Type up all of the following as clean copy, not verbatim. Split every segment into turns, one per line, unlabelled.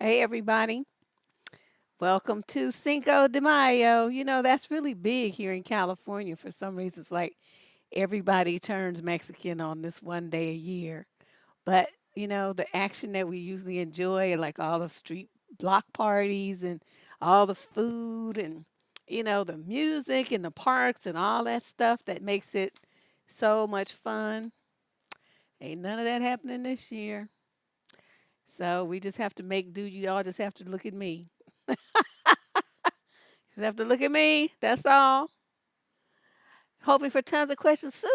Hey, everybody. Welcome to Cinco de Mayo. That's really big here in California for some reason. It's like everybody turns Mexican on this one day a year. But, the action that we usually enjoy, like all the street block parties and all the food and, the music and the parks and all that stuff that makes it so much fun. Ain't none of that happening this year. So we just have to make do. You all just have to look at me. Just have to look at me. That's all. Hoping for tons of questions. Sue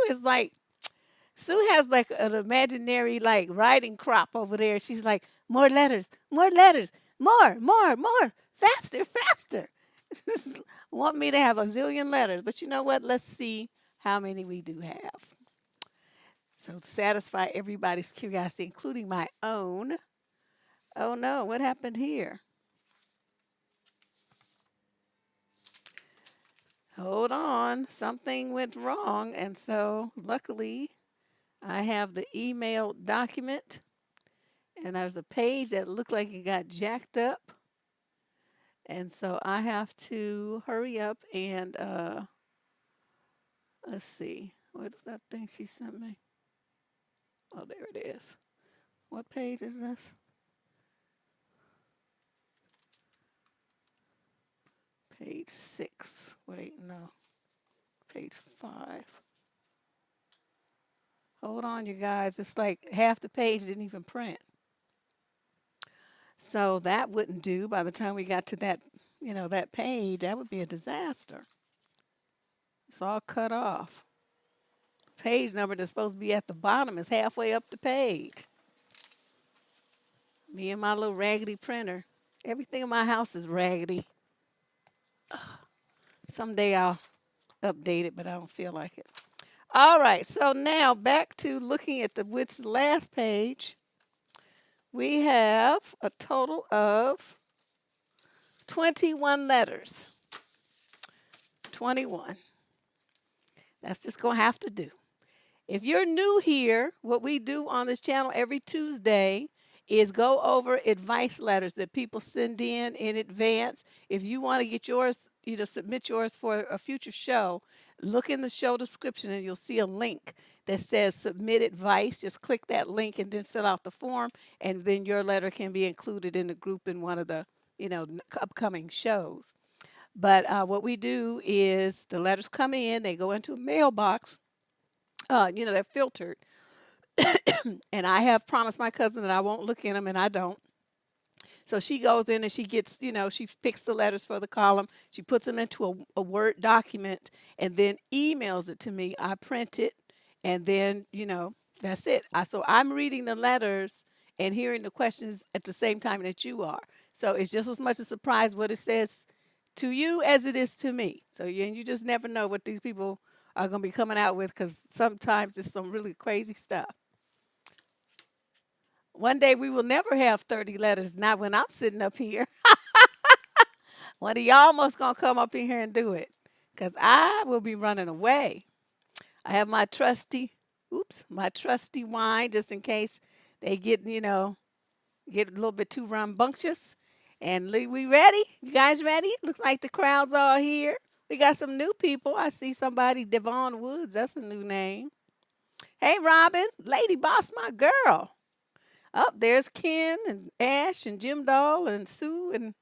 has like an imaginary like writing crop over there. She's like, more letters, more, faster, faster. Want me to have a zillion letters. But you know what? Let's see how many we do have. So to satisfy everybody's curiosity, including my own. Oh no, what happened here? Hold on, something went wrong. And so luckily, I have the email document, and there's a page that looked like it got jacked up. And so I have to hurry up and let's see. What was that thing she sent me? Oh, there it is. What page is this? Page 6. Wait, no. Page 5. Hold on, you guys. It's like half the page didn't even print. So that wouldn't do by the time we got to that page. That would be a disaster. It's all cut off. Page number that's supposed to be at the bottom is halfway up the page. Me and my little raggedy printer. Everything in my house is raggedy. Someday I'll update it, but I don't feel like it. All right, so now back to looking at the last page. We have a total of 21 letters. 21. That's just going to have to do. If you're new here, what we do on this channel every Tuesday is go over advice letters that people send in advance. If you want to get yours, submit yours for a future show, look in the show description and you'll see a link that says submit advice. Just click that link and then fill out the form, and then your letter can be included in the group in one of the, upcoming shows. But what we do is the letters come in, they go into a mailbox. They're filtered. And I have promised my cousin that I won't look in them, and I don't. So she goes in and she gets, she picks the letters for the column. She puts them into a Word document and then emails it to me. I print it, and then, that's it. So I'm reading the letters and hearing the questions at the same time that you are. So it's just as much a surprise what it says to you as it is to me. So you just never know what these people are going to be coming out with, because sometimes it's some really crazy stuff. One day we will never have 30 letters, not when I'm sitting up here. One of y'all almost going to come up in here and do it, because I will be running away. I have my trusty wine just in case they get a little bit too rambunctious. And we ready? You guys ready? Looks like the crowd's all here. We got some new people. I see somebody, Devon Woods. That's a new name. Hey, Robin, Lady Boss, my girl. Up there's Ken and Ash and Jim Doll and Sue, and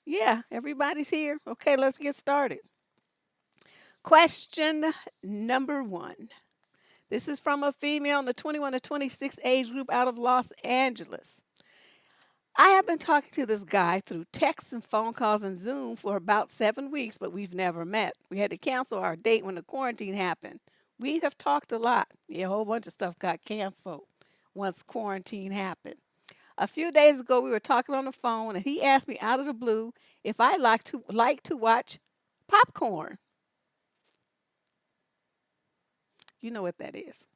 yeah, everybody's here. Okay, let's get started. Question number 1. This is from a female in the 21 to 26 age group out of Los Angeles. I have been talking to this guy through texts and phone calls and Zoom for about 7 weeks, but we've never met. We had to cancel our date when the quarantine happened. We have talked a lot. Yeah, a whole bunch of stuff got canceled once quarantine happened. A few days ago, we were talking on the phone, and he asked me out of the blue if I like to watch popcorn. You know what that is.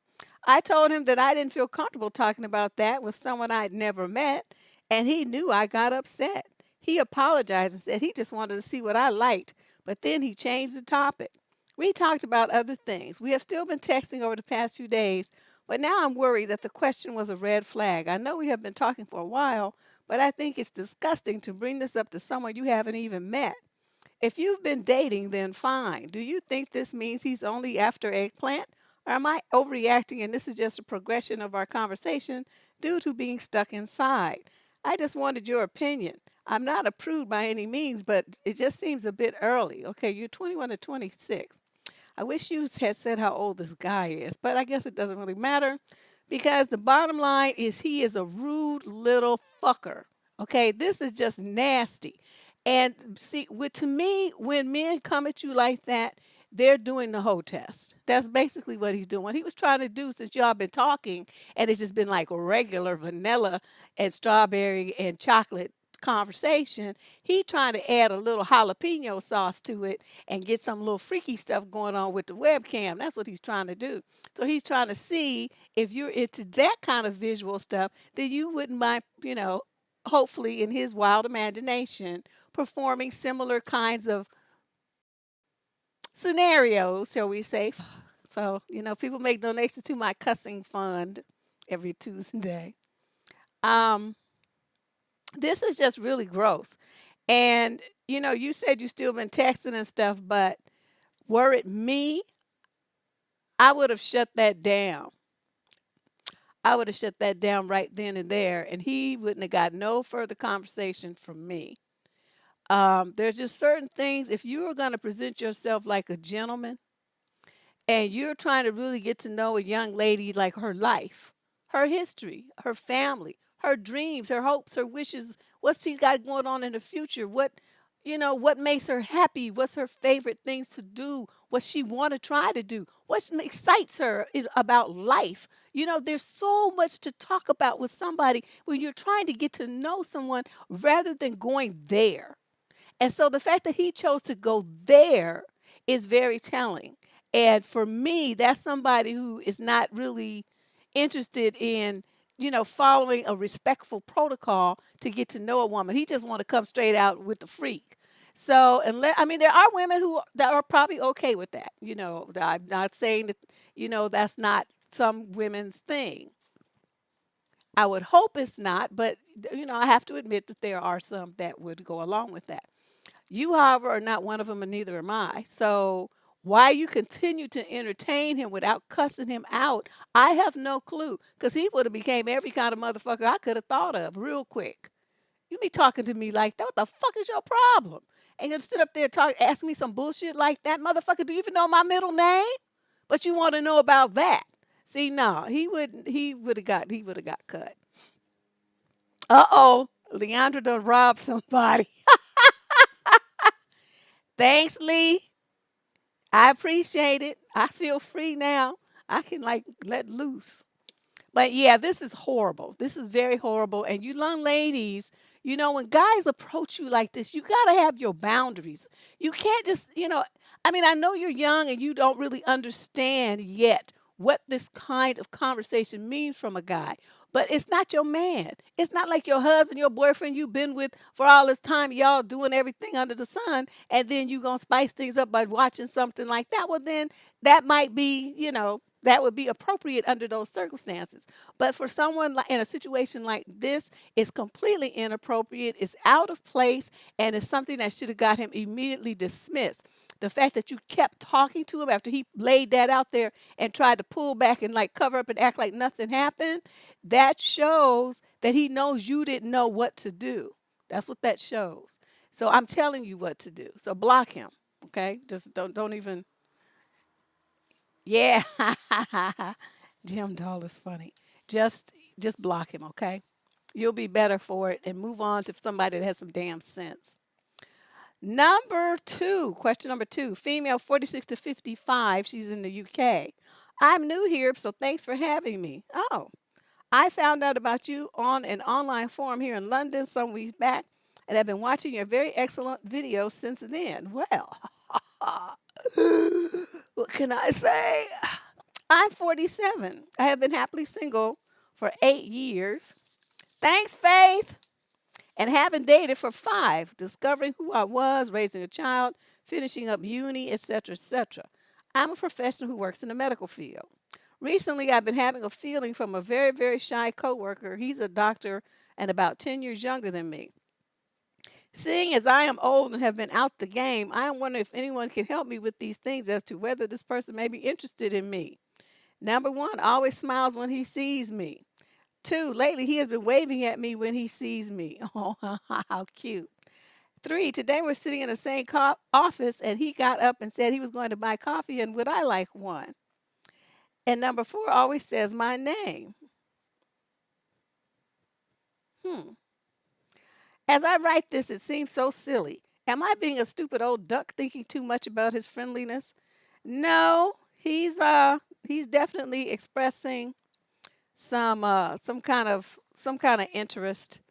I told him that I didn't feel comfortable talking about that with someone I'd never met, and he knew I got upset. He apologized and said he just wanted to see what I liked, but then he changed the topic. We talked about other things. We have still been texting over the past few days, But now I'm worried that the question was a red flag. I know we have been talking for a while, but I think it's disgusting to bring this up to someone you haven't even met. If you've been dating, then fine. Do you think this means he's only after eggplant? Or am I overreacting and this is just a progression of our conversation due to being stuck inside? I just wanted your opinion. I'm not a prude by any means, but it just seems a bit early. Okay, you're 21 to 26. I wish you had said how old this guy is, but I guess it doesn't really matter because the bottom line is he is a rude little fucker. Okay, this is just nasty. And see, to me, when men come at you like that, they're doing the whole test. That's basically what he's doing. What he was trying to do since y'all been talking, and it's just been like regular vanilla and strawberry and chocolate conversation, he trying to add a little jalapeno sauce to it and get some little freaky stuff going on with the webcam. That's what he's trying to do. So he's trying to see if you're into that kind of visual stuff, then you wouldn't mind, hopefully in his wild imagination, performing similar kinds of scenarios, shall we say. So, people make donations to my cussing fund every Tuesday. Um, this is just really gross. And, you said you still been texting and stuff, but were it me, I would have shut that down. I would have shut that down right then and there, and he wouldn't have got no further conversation from me. There's just certain things, if you are going to present yourself like a gentleman and you're trying to really get to know a young lady, like her life, her history, her family, her dreams, her hopes, her wishes, what she's got going on in the future, what makes her happy, what's her favorite things to do, what she want to try to do, what excites her about life. There's so much to talk about with somebody when you're trying to get to know someone rather than going there. And so the fact that he chose to go there is very telling. And for me, that's somebody who is not really interested in, following a respectful protocol to get to know a woman. He just want to come straight out with the freak. So, there are women that are probably okay with that. I'm not saying that, that's not some women's thing. I would hope it's not, but I have to admit that there are some that would go along with that. You, however, are not one of them, and neither am I. So why you continue to entertain him without cussing him out, I have no clue. Because he would have became every kind of motherfucker I could have thought of real quick. You be talking to me like that. What the fuck is your problem? And you sit up there ask me some bullshit like that, motherfucker. Do you even know my middle name? But you want to know about that? See, no, he wouldn't. He would have got cut. Uh-oh, Leandra done robbed somebody. Thanks, Lee. I appreciate it. I feel free now. I can let loose. But yeah, this is horrible. This is very horrible. And you young ladies, when guys approach you like this, you got to have your boundaries. You can't just, I know you're young and you don't really understand yet what this kind of conversation means from a guy. But it's not your man. It's not like your husband, your boyfriend you've been with for all this time, y'all doing everything under the sun, and then you going to spice things up by watching something like that. Well, then that might be, that would be appropriate under those circumstances. But for someone in a situation like this, it's completely inappropriate, it's out of place, and it's something that should have got him immediately dismissed. The fact that you kept talking to him after he laid that out there and tried to pull back and cover up and act like nothing happened, that shows that he knows you didn't know what to do. That's what that shows. So I'm telling you what to do. So block him, okay? Just don't even. Yeah. Jim Doll is funny. Just block him, okay? You'll be better for it and move on to somebody that has some damn sense. Question number 2, female 46 to 55. She's in the UK. I'm new here, so thanks for having me. Oh, I found out about you on an online forum here in London some weeks back, and I've been watching your very excellent videos since then. Well, what can I say? I'm 47. I have been happily single for 8 years. Thanks, Faith. And having dated for 5, discovering who I was, raising a child, finishing up uni, etc., etc. I'm a professional who works in the medical field. Recently, I've been having a feeling from a very, very shy coworker. He's a doctor and about 10 years younger than me. Seeing as I am old and have been out the game, I am wondering if anyone can help me with these things as to whether this person may be interested in me. Number one, always smiles when he sees me. Two, lately he has been waving at me when he sees me. Oh, how cute. Three, today we're sitting in the same office and he got up and said he was going to buy coffee and would I like one? And number four always says my name. Hmm. As I write this, it seems so silly. Am I being a stupid old duck thinking too much about his friendliness? No, he's definitely expressing some kind of interest,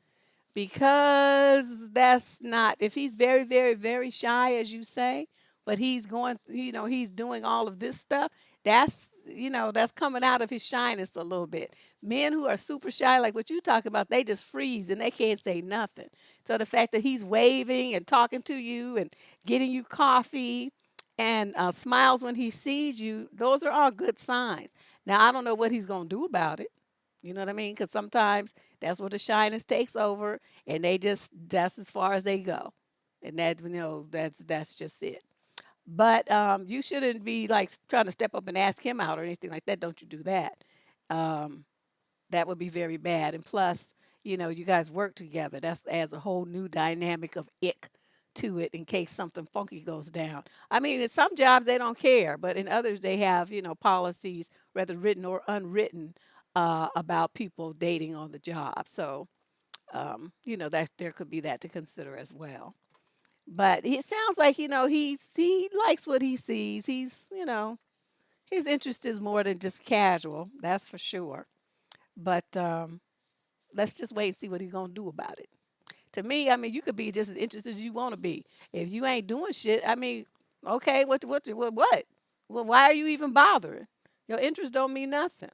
because that's not, if he's very, very, very shy, as you say, but he's going, he's doing all of this stuff, that's coming out of his shyness a little bit. Men who are super shy, like what you talking about, they just freeze and they can't say nothing. So the fact that he's waving and talking to you and getting you coffee and smiles when he sees you, those are all good signs. Now, I don't know what he's going to do about it. You know what I mean? Because sometimes that's where the shyness takes over, and that's as far as they go, and that's just it. But you shouldn't be like trying to step up and ask him out or anything like that. Don't you do that? Um, that would be very bad. And plus, you guys work together. That adds a whole new dynamic of ick to it in case something funky goes down. I mean, in some jobs they don't care, but in others they have, policies, whether written or unwritten, about people dating on the job. So, that there could be that to consider as well. But it sounds like, he likes what he sees. His interest is more than just casual. That's for sure. But let's just wait and see what he's gonna do about it. To me, I mean, you could be just as interested as you want to be. If you ain't doing shit, I mean, okay, what? Well, why are you even bothering? Your interest don't mean nothing.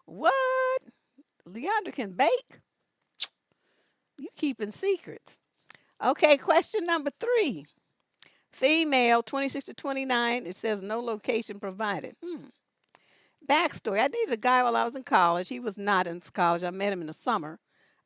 What? Leandra can bake? You keeping secrets. Okay, question number 3. Female, 26 to 29. It says no location provided. Backstory: I dated a guy while I was in college. He was not in college. I met him in the summer.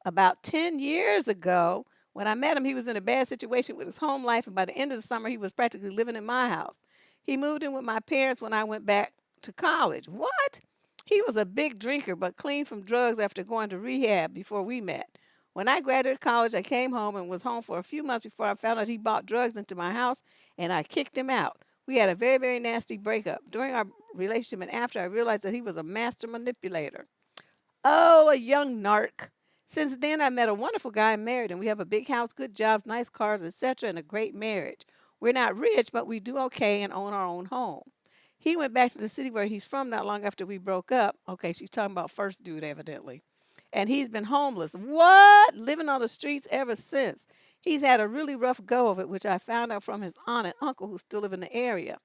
About 10 years ago, when I met him, he was in a bad situation with his home life, and by the end of the summer, he was practically living in my house. He moved in with my parents when I went back to college. What? He was a big drinker, but clean from drugs after going to rehab before we met. When I graduated college, I came home and was home for a few months before I found out he bought drugs into my house, and I kicked him out. We had a very, very nasty breakup. During our relationship and after, I realized that he was a master manipulator. Oh, a young narc. Since then, I met a wonderful guy and married him. We have a big house, good jobs, nice cars, etc., and a great marriage. We're not rich, but we do okay and own our own home. He went back to the city where he's from not long after we broke up. Okay, she's talking about first dude, evidently. And he's been homeless. What? Living on the streets ever since. He's had a really rough go of it, which I found out from his aunt and uncle who still live in the area.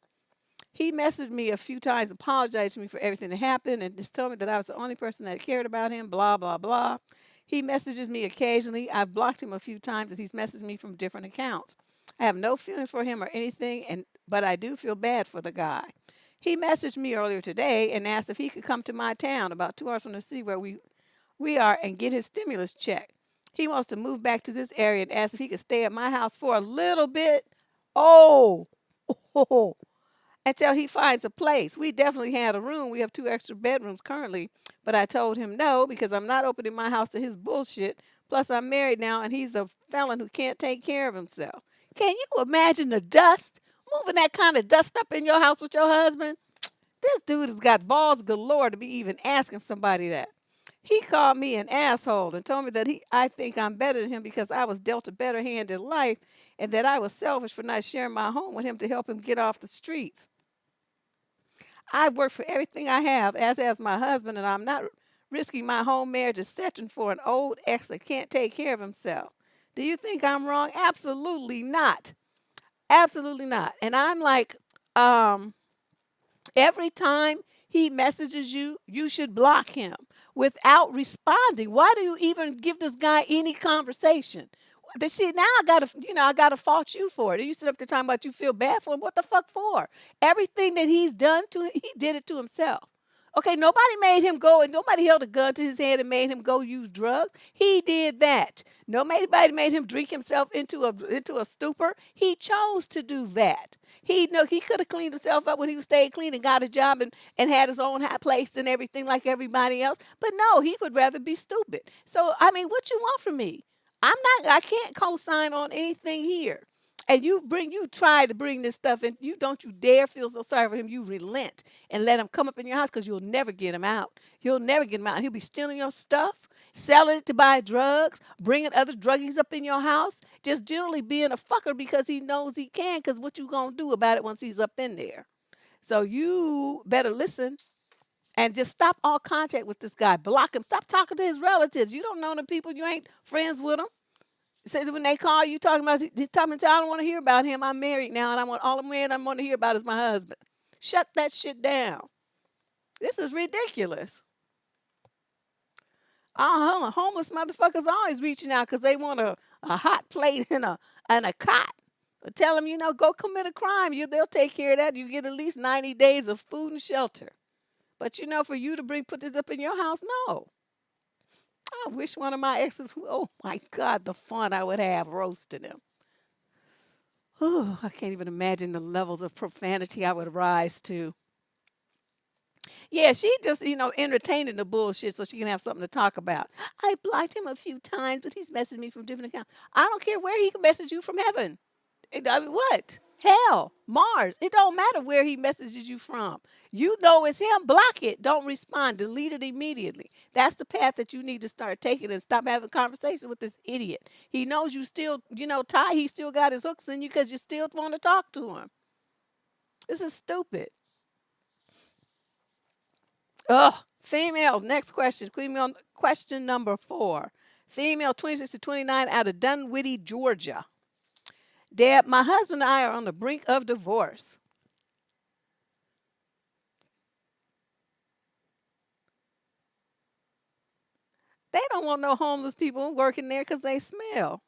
He messaged me a few times, apologized to me for everything that happened, and just told me that I was the only person that cared about him, blah, blah, blah. He messages me occasionally. I've blocked him a few times as he's messaged me from different accounts. I have no feelings for him or anything, but I do feel bad for the guy. He messaged me earlier today and asked if he could come to my town about 2 hours from the city where we are and get his stimulus check. He wants to move back to this area and asked if he could stay at my house for a little bit. Oh, oh, until he finds a place. We definitely had a room. We have 2 extra bedrooms currently, but I told him no because I'm not opening my house to his bullshit. Plus, I'm married now, and he's a felon who can't take care of himself. Can you imagine the dust? Moving that kind of dust up in your house with your husband? This dude has got balls galore to be even asking somebody that. He called me an asshole and told me that I think I'm better than him because I was dealt a better hand in life and that I was selfish for not sharing my home with him to help him get off the streets. I've worked for everything I have, as has my husband, and I'm not risking my whole marriage and searching for an old ex that can't take care of himself. Do you think I'm wrong? Absolutely not. Absolutely not. And I'm like, um, every time he messages you, you should block him without responding. Why do you even give this guy any conversation? See, now I gotta fault you for it. You sit up there talking about you feel bad for him. What the fuck for? Everything that he's done to he did it to himself. Okay, nobody made him go and nobody held a gun to his head and made him go use drugs. He did that. Nobody made him drink himself into a stupor. He chose to do that. He could have cleaned himself up when he was staying clean and got a job and had his own high place and everything like everybody else. But no, he would rather be stupid. So I mean, what you want from me? I can't co-sign on anything here. And you try to bring this stuff in. You dare feel so sorry for him. You relent and let him come up in your house because you'll never get him out. You'll never get him out. He'll be stealing your stuff, selling it to buy drugs, bringing other druggies up in your house, just generally being a fucker because he knows he can. Because what you gonna do about it once he's up in there? So you better listen and just stop all contact with this guy. Block him. Stop talking to his relatives. You don't know the people. You ain't friends with them. Say when they call you talking about, I don't want to hear about him. I'm married now, and I want all the man I want to hear about is my husband. Shut that shit down. This is ridiculous. Homeless motherfuckers always reaching out because they want a hot plate and a cot. Tell them, go commit a crime. They'll take care of that. You get at least 90 days of food and shelter. But for you to put this up in your house, no. I wish one of my exes, oh my God, the fun I would have roasting him. Oh, I can't even imagine the levels of profanity I would rise to. Yeah, she just, entertaining the bullshit so she can have something to talk about. I blocked him a few times, but he's messaged me from different accounts. I don't care where he can message you from heaven. I mean, what? Hell, Mars. It don't matter where he messages you from. You know it's him. Block it. Don't respond. Delete it immediately. That's the path that you need to start taking and stop having conversations with this idiot. He knows you still, Ty, he still got his hooks in you because you still want to talk to him. This is stupid. Ugh. Female, next question. Female, question number 4. Female, 26 to 29, out of Dunwoody, Georgia. Deb, my husband and I are on the brink of divorce. They don't want no homeless people working there because they smell.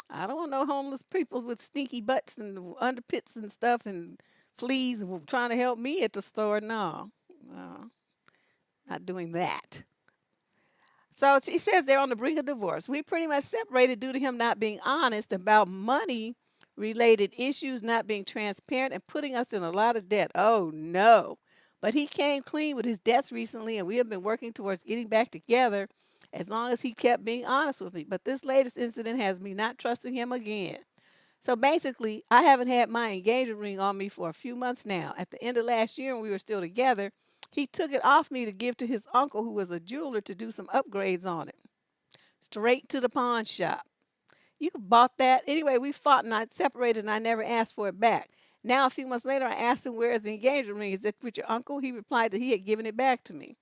I don't want no homeless people with stinky butts and underpits and stuff and fleas trying to help me at the store. No, no, not doing that. So she says they're on the brink of divorce. We pretty much separated due to him not being honest about money related issues, not being transparent, and putting us in a lot of debt. Oh, no. But he came clean with his debts recently, and we have been working towards getting back together as long as he kept being honest with me. But this latest incident has me not trusting him again. So basically, I haven't had my engagement ring on me for a few months now. At the end of last year, when we were still together, he took it off me to give to his uncle, who was a jeweler, to do some upgrades on it. Straight to the pawn shop. You bought that. Anyway, we fought and I separated and I never asked for it back. Now, a few months later, I asked him, where is the engagement ring? Is it with your uncle? He replied that he had given it back to me.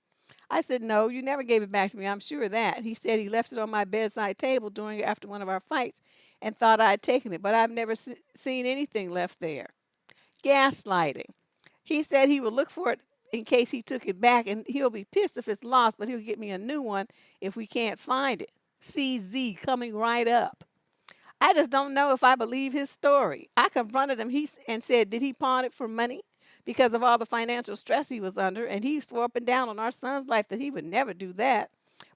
I said, no, you never gave it back to me. I'm sure of that. He said he left it on my bedside table after one of our fights and thought I had taken it, but I've never seen anything left there. Gaslighting. He said he would look for it in case he took it back, and he'll be pissed if it's lost, but he'll get me a new one if we can't find it. CZ coming right up. I just don't know if I believe his story. I confronted him and said, did he pawn it for money? Because of all the financial stress he was under, and he swore up and down on our son's life that he would never do that.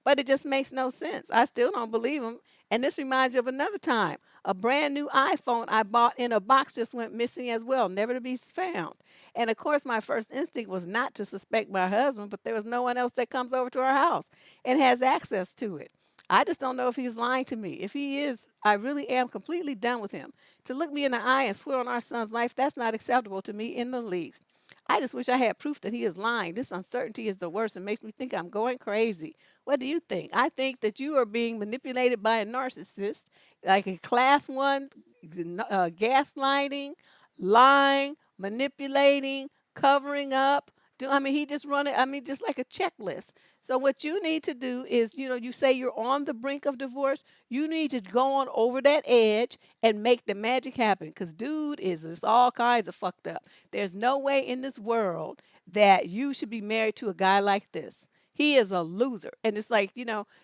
But it just makes no sense. I still don't believe him. And this reminds me of another time. A brand new iPhone I bought in a box just went missing as well, never to be found. And of course, my first instinct was not to suspect my husband, but there was no one else that comes over to our house and has access to it. I just don't know if he's lying to me. If he is, I really am completely done with him. To look me in the eye and swear on our son's life, that's not acceptable to me in the least. I just wish I had proof that he is lying. This uncertainty is the worst and makes me think I'm going crazy. What do you think? I think that you are being manipulated by a narcissist, like a class one, gaslighting, lying, manipulating, covering up. He just run it, just like a checklist. So what you need to do is, you say you're on the brink of divorce. You need to go on over that edge and make the magic happen. Because dude is all kinds of fucked up. There's no way in this world that you should be married to a guy like this. He is a loser. And it's like,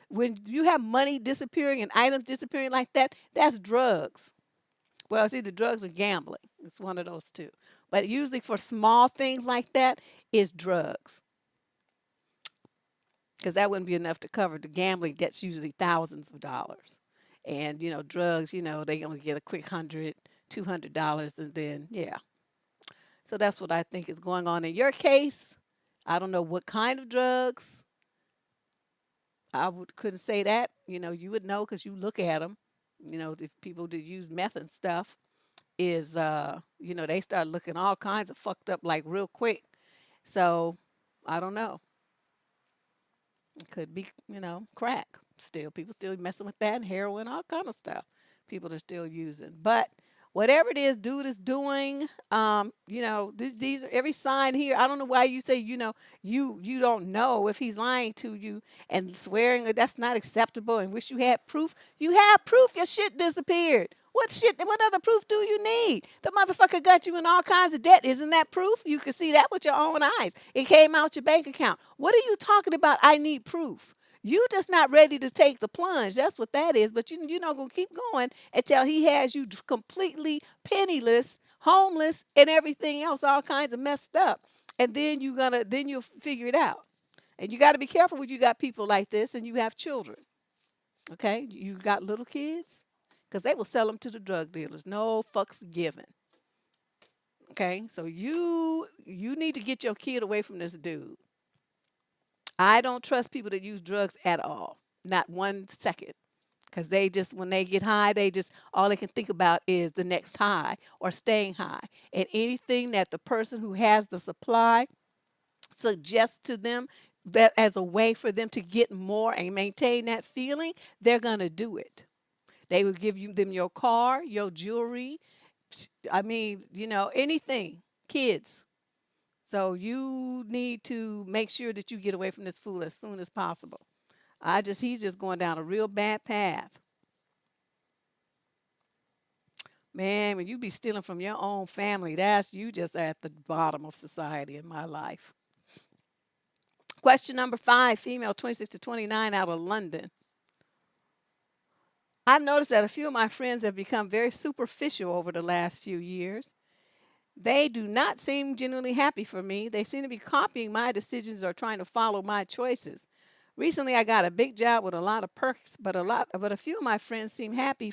when you have money disappearing and items disappearing like that, that's drugs. Well, it's either drugs or gambling. It's one of those two. But usually for small things like that, it's drugs. Because that wouldn't be enough to cover the gambling debt's usually thousands of dollars. And, drugs, they going to get a quick $100, $200, and then, yeah. So that's what I think is going on in your case. I don't know what kind of drugs. Couldn't say that. You would know because you look at them. The people that use meth and stuff is, they start looking all kinds of fucked up like real quick. So I don't know. It could be, crack. Still, people still messing with that and heroin, all kind of stuff. People are still using. But whatever it is, dude is doing, these are every sign here. I don't know why you say, you don't know if he's lying to you and swearing that that's not acceptable and wish you had proof. You have proof your shit disappeared. What shit? What other proof do you need? The motherfucker got you in all kinds of debt. Isn't that proof? You can see that with your own eyes. It came out your bank account. What are you talking about? I need proof. You just not ready to take the plunge. That's what that is. But you're not going to keep going until he has you completely penniless, homeless, and everything else, all kinds of messed up. And then you'll figure it out. And you got to be careful when you got people like this and you have children. Okay? You got little kids. Because they will sell them to the drug dealers. No fucks given. Okay? So you need to get your kid away from this dude. I don't trust people that use drugs at all. Not 1 second. Because they just, when they get high, all they can think about is the next high or staying high. And anything that the person who has the supply suggests to them that as a way for them to get more and maintain that feeling, they're going to do it. They will give them your car, your jewelry. I mean, anything. Kids. So you need to make sure that you get away from this fool as soon as possible. He's just going down a real bad path. Man, when you be stealing from your own family, you just at the bottom of society in my life. Question number 5, female 26 to 29 out of London. I've noticed that a few of my friends have become very superficial over the last few years. They do not seem genuinely happy for me. They seem to be copying my decisions or trying to follow my choices. Recently, I got a big job with a lot of perks, but a few of my friends seem happy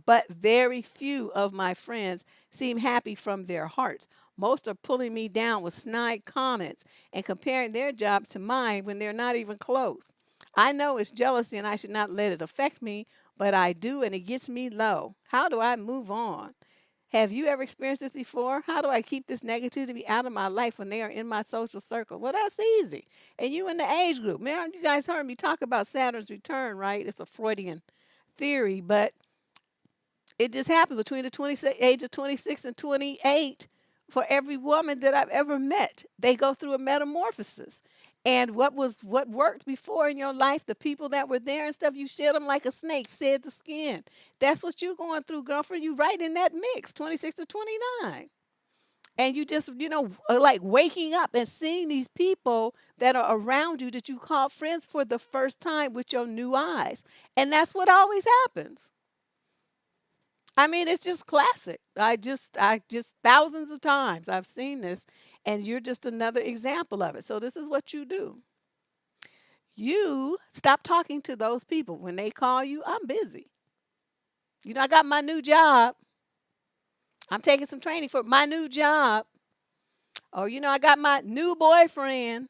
but very few of my friends seem happy from their hearts. Most are pulling me down with snide comments and comparing their jobs to mine when they're not even close. I know it's jealousy and I should not let it affect me, but I do and it gets me low. How do I move on? Have you ever experienced this before? How do I keep this negativity out of my life when they are in my social circle? Well, that's easy. And you in the age group. Man, you guys heard me talk about Saturn's return, right? It's a Freudian theory, but it just happened between the age of 26 and 28 for every woman that I've ever met. They go through a metamorphosis. And what worked before in your life, the people that were there and stuff, you shed them like a snake, shed the skin. That's what you're going through, girlfriend. You right in that mix, 26 to 29. And you just, are like waking up and seeing these people that are around you that you call friends for the first time with your new eyes. And that's what always happens. I mean, it's just classic. I just thousands of times I've seen this, and you're just another example of it. So this is what you do. You stop talking to those people. When they call you, I'm busy. I got my new job. I'm taking some training for my new job. Or, I got my new boyfriend.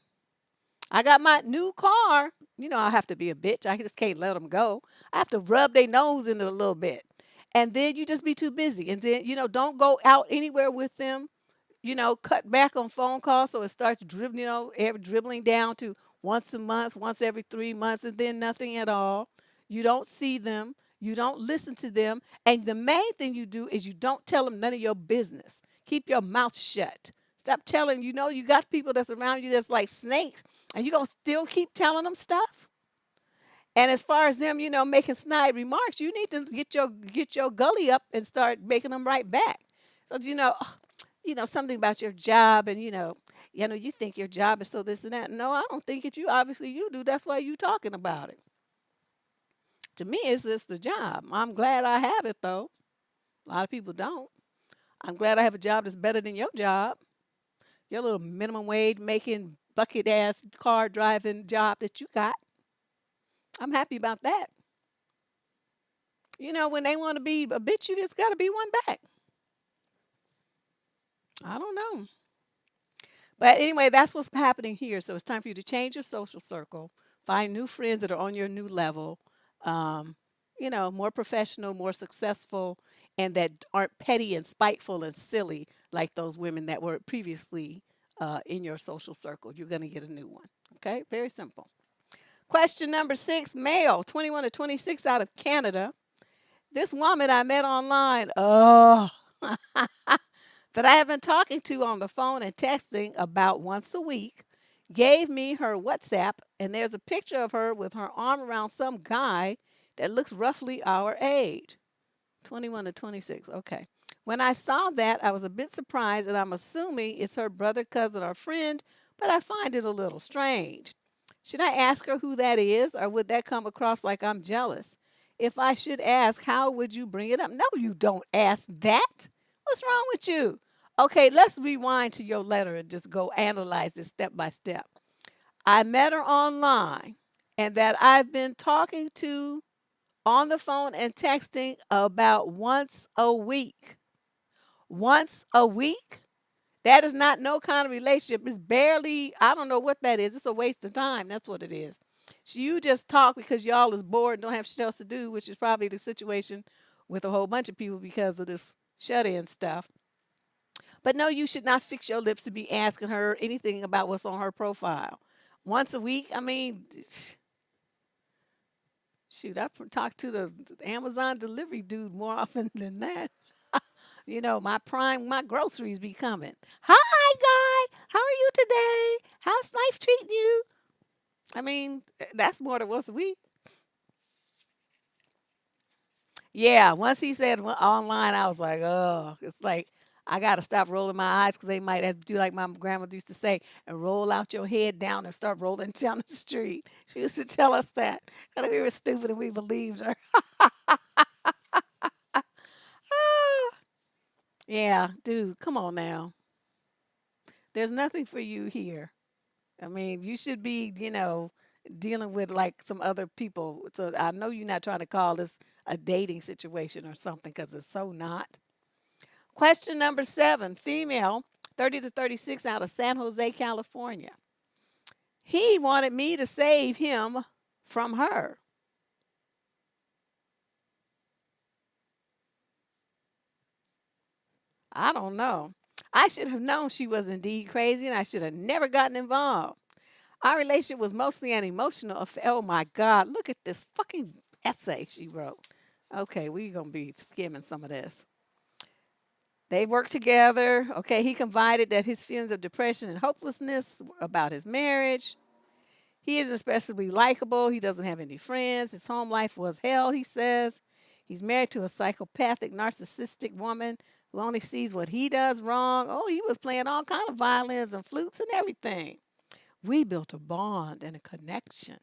I got my new car. I have to be a bitch. I just can't let them go. I have to rub their nose in it a little bit. And then you just be too busy. And then, don't go out anywhere with them. Cut back on phone calls so it starts dribbling down to once a month, once every 3 months, and then nothing at all. You don't see them. You don't listen to them. And the main thing you do is you don't tell them none of your business. Keep your mouth shut. Stop telling, you got people that's around you that's like snakes, and you're going to still keep telling them stuff. And as far as them, making snide remarks, you need to get your gully up and start making them right back. So, something about your job and, You think your job is so this and that. No, I don't think it. Obviously you do. That's why you talking about it. To me, it's just the job. I'm glad I have it though. A lot of people don't. I'm glad I have a job that's better than your job. Your little minimum wage making bucket ass car driving job that you got. I'm happy about that. When they want to be a bitch, you just got to be one back. I don't know. But anyway, that's what's happening here. So it's time for you to change your social circle, find new friends that are on your new level, um, more professional, more successful, and that aren't petty and spiteful and silly like those women that were previously in your social circle. You're going to get a new one. Okay, very simple. Question number 6, male, 21 to 26 out of Canada. This woman I met online, that I have been talking to on the phone and texting about once a week, gave me her WhatsApp, and there's a picture of her with her arm around some guy that looks roughly our age. 21 to 26. Okay. When I saw that, I was a bit surprised, and I'm assuming it's her brother, cousin, or friend, but I find it a little strange. Should I ask her who that is, or would that come across like I'm jealous? If I should ask, how would you bring it up? No, you don't ask that. What's wrong with you? Okay, let's rewind to your letter and just go analyze this step by step. I met her online, and that I've been talking to on the phone and texting about once a week. Once a week? That is not no kind of relationship. It's barely, I don't know what that is. It's a waste of time. That's what it is. So you just talk because y'all is bored and don't have shit else to do, which is probably the situation with a whole bunch of people because of this shut-in stuff. But no, you should not fix your lips to be asking her anything about what's on her profile. Once a week, I mean, shoot, I talk to the Amazon delivery dude more often than that. My groceries be coming. Hi, guy. How are you today? How's life treating you? I mean, that's more than once a week. Yeah, once he said online, I was like, oh, it's like I got to stop rolling my eyes because they might have to do like my grandmother used to say and roll out your head down and start rolling down the street. She used to tell us that. And we were stupid and we believed her. Yeah, dude, come on now. There's nothing for you here. I mean, you should be, dealing with like some other people. So I know you're not trying to call this a dating situation or something because it's so not. Question number 7, female, 30 to 36 out of San Jose, California. He wanted me to save him from her. I don't know. I should have known she was indeed crazy and I should have never gotten involved. Our relationship was mostly an emotional affair. Oh my God, look at this fucking essay she wrote. Okay, we're going to be skimming some of this. They worked together. Okay, he confided that his feelings of depression and hopelessness about his marriage. He isn't especially likable. He doesn't have any friends. His home life was hell, he says. He's married to a psychopathic, narcissistic woman who only sees what he does wrong. Oh, he was playing all kind of violins and flutes and everything. We built a bond and a connection.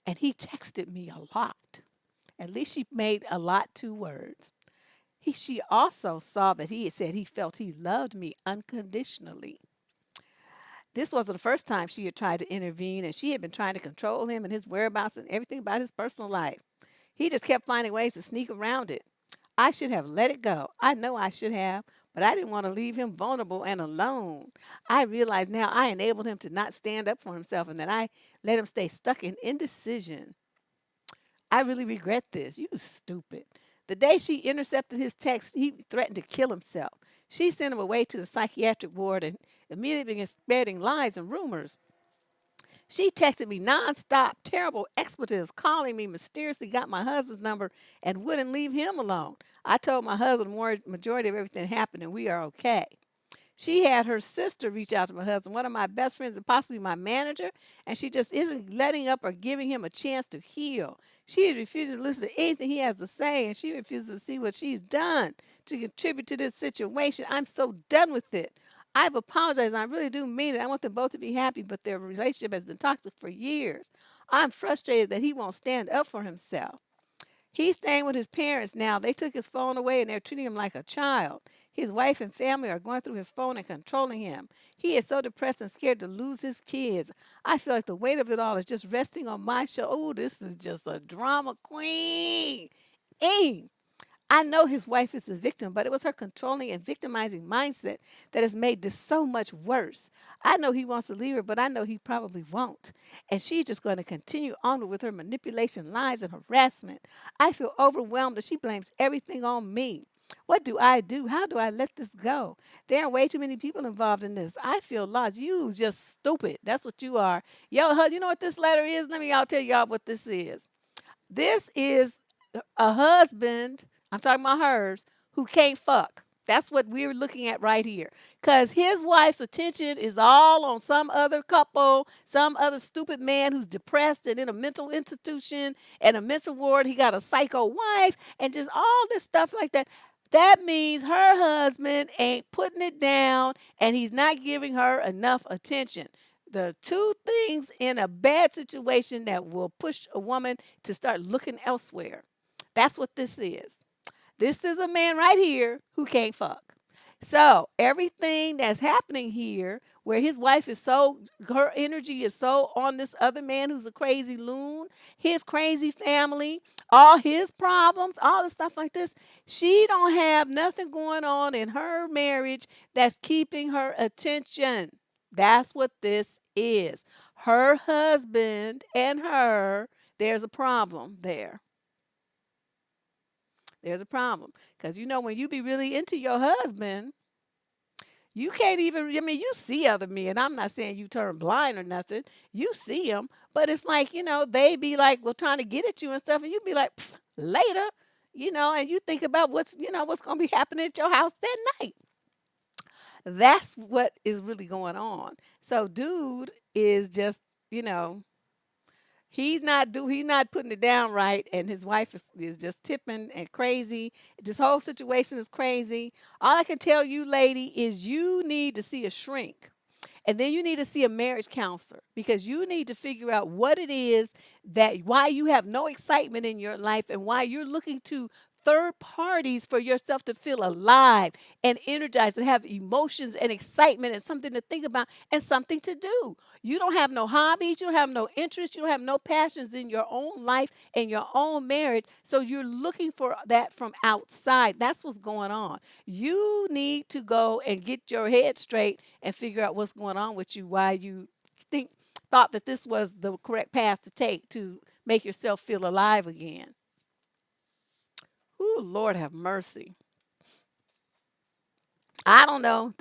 And he texted me a lot. At least she made a lot 2 words. She also saw that he had said he felt he loved me unconditionally. This wasn't the first time she had tried to intervene, and she had been trying to control him and his whereabouts and everything about his personal life. He just kept finding ways to sneak around it. I should have let it go. I know I should have, but I didn't want to leave him vulnerable and alone. I realize now I enabled him to not stand up for himself and that I let him stay stuck in indecision. I really regret this. You stupid. The day she intercepted his text, he threatened to kill himself. She sent him away to the psychiatric ward and immediately began spreading lies and rumors. She texted me nonstop, terrible expletives, calling me mysteriously, got my husband's number, and wouldn't leave him alone. I told my husband the majority of everything happened and we are okay. She had her sister reach out to my husband, one of my best friends and possibly my manager, and she just isn't letting up or giving him a chance to heal. She refuses to listen to anything he has to say, and she refuses to see what she's done to contribute to this situation. I'm so done with it. I've apologized, and I really do mean it. I want them both to be happy, but their relationship has been toxic for years. I'm frustrated that he won't stand up for himself. He's staying with his parents now. They took his phone away and they're treating him like a child. His wife and family are going through his phone and controlling him. He is so depressed and scared to lose his kids. I feel like the weight of it all is just resting on my shoulder. Oh, this is just a drama queen. Ing. I know his wife is the victim, but it was her controlling and victimizing mindset that has made this so much worse. I know he wants to leave her, but I know he probably won't. And she's just going to continue on with her manipulation, lies, and harassment. I feel overwhelmed that she blames everything on me. What do I do? How do I let this go? There are way too many people involved in this. I feel lost. You just stupid. That's what you are. Yo, you know what this letter is? Let me y'all tell y'all what this is. This is a husband, I'm talking about hers, who can't fuck. That's what we're looking at right here. Because his wife's attention is all on some other couple, some other stupid man who's depressed and in a mental institution and a mental ward. He got a psycho wife and just all this stuff like that. That means her husband ain't putting it down and he's not giving her enough attention. The two things in a bad situation that will push a woman to start looking elsewhere. That's what this is. This is a man right here who can't fuck. So everything that's happening here, where his wife is so, her energy is so on this other man who's a crazy loon, his crazy family, all his problems, all the stuff like this, she don't have nothing going on in her marriage that's keeping her attention. That's what this is. Her husband and her, there's a problem there. There's a problem. Because you know, when you be really into your husband, you can't even, I mean, you see other men. I'm not saying you turn blind or nothing. You see them. But it's like, they be like, well, trying to get at you and stuff. And you be like, later, and you think about what's going to be happening at your house that night. That's what is really going on. So, dude is just, you know, he's not putting it down right, and his wife is just tipping and crazy. This whole situation is crazy. All I can tell you, lady, is you need to see a shrink. And then you need to see a marriage counselor because you need to figure out what it is that why you have no excitement in your life and why you're looking to third parties for yourself to feel alive and energized and have emotions and excitement and something to think about and something to do. You don't have no hobbies, you don't have no interests, you don't have no passions in your own life and your own marriage. So you're looking for that from outside. That's what's going on. You need to go and get your head straight and figure out what's going on with you, why you thought that this was the correct path to take to make yourself feel alive again. Ooh, Lord have mercy. I don't know.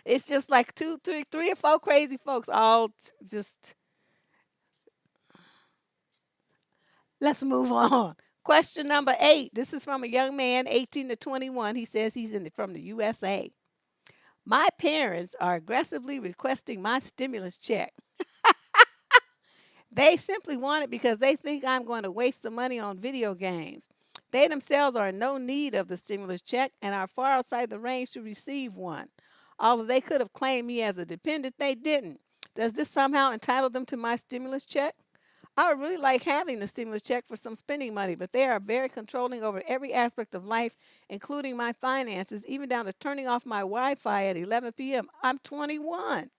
It's just like two, three or four crazy folks all just. Let's move on. Question number 8. This is from a young man, 18 to 21. He says from the USA. My parents are aggressively requesting my stimulus check. They simply want it because they think I'm going to waste the money on video games. They themselves are in no need of the stimulus check and are far outside the range to receive one. Although they could have claimed me as a dependent, they didn't. Does this somehow entitle them to my stimulus check? I would really like having the stimulus check for some spending money, but they are very controlling over every aspect of life, including my finances, even down to turning off my Wi Fi at 11 p.m. I'm 21.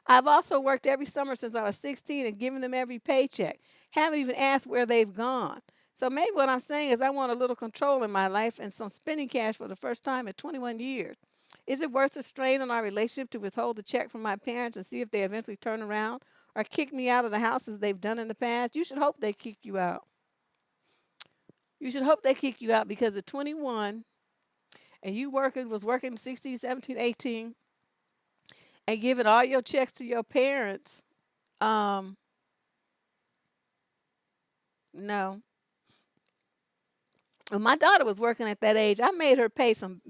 I've also worked every summer since I was 16 and given them every paycheck. Haven't even asked where they've gone. So maybe what I'm saying is I want a little control in my life and some spending cash for the first time in 21 years. Is it worth the strain on our relationship to withhold the check from my parents and see if they eventually turn around or kick me out of the house as they've done in the past? You should hope they kick you out. You should hope they kick you out because at 21 and you was working 16, 17, 18 and giving all your checks to your parents, um, no. When my daughter was working at that age, I made her pay some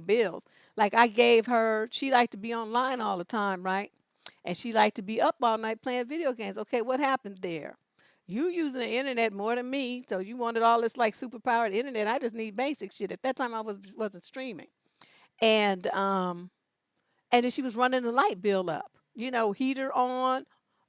bills. Like I gave her, she liked to be online all the time, right? And she liked to be up all night playing video games. Okay, what happened there? You using the internet more than me, so you wanted all this like super powered internet. I just need basic shit. At that time, I wasn't streaming, and And then she was running the light bill up. Heater on,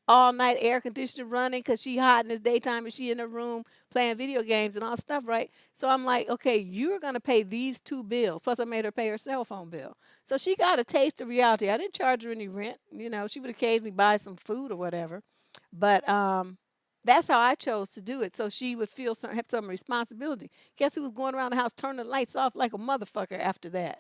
all night air conditioner running because she hot in this daytime and she in her room playing video games and all stuff, right? So I'm like, okay, you're gonna pay these two bills. Plus I made her pay her cell phone bill. So she got a taste of reality. I didn't charge her any rent. She would occasionally buy some food or whatever. But that's how I chose to do it. So she would have some responsibility. Guess who was going around the house turning the lights off like a motherfucker after that?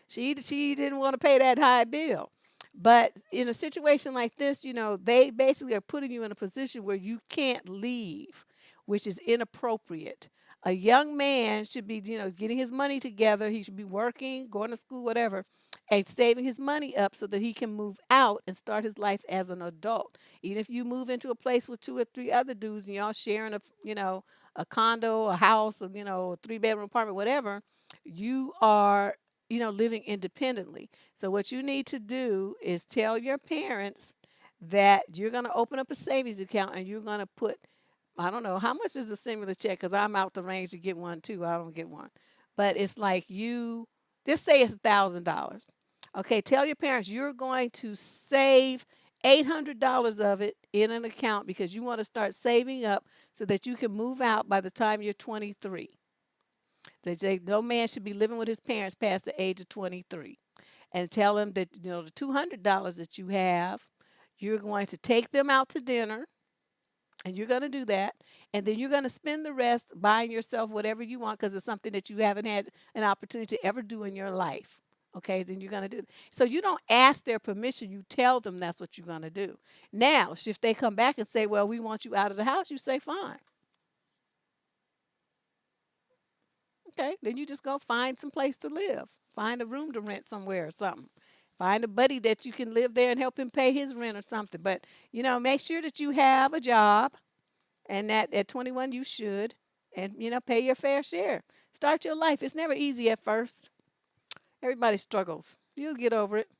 She didn't want to pay that high bill. But in a situation like this, they basically are putting you in a position where you can't leave, which is inappropriate. A young man should be, getting his money together. He should be working, going to school, whatever, and saving his money up so that he can move out and start his life as an adult. Even if you move into a place with two or three other dudes and y'all sharing a condo, a house, or, a three-bedroom apartment, whatever, you are living independently. So what you need to do is tell your parents that you're going to open up a savings account and you're going to put, I don't know, how much is the stimulus check? Because I'm out the range to get one too. I don't get one. But it's like just say it's $1,000. Okay, tell your parents you're going to save $800 of it in an account because you want to start saving up so that you can move out by the time you're 23. No man should be living with his parents past the age of 23. And tell them that the $200 that you have, you're going to take them out to dinner, and you're going to do that, and then you're going to spend the rest buying yourself whatever you want because it's something that you haven't had an opportunity to ever do in your life. Okay, then you're going to do it. So you don't ask their permission, you tell them that's what you're going to do. Now, if they come back and say, well, we want you out of the house, you say, fine. Okay, then you just go find some place to live. Find a room to rent somewhere or something. Find a buddy that you can live there and help him pay his rent or something. But, make sure that you have a job and that at 21 you should and, pay your fair share. Start your life. It's never easy at first. Everybody struggles. You'll get over it.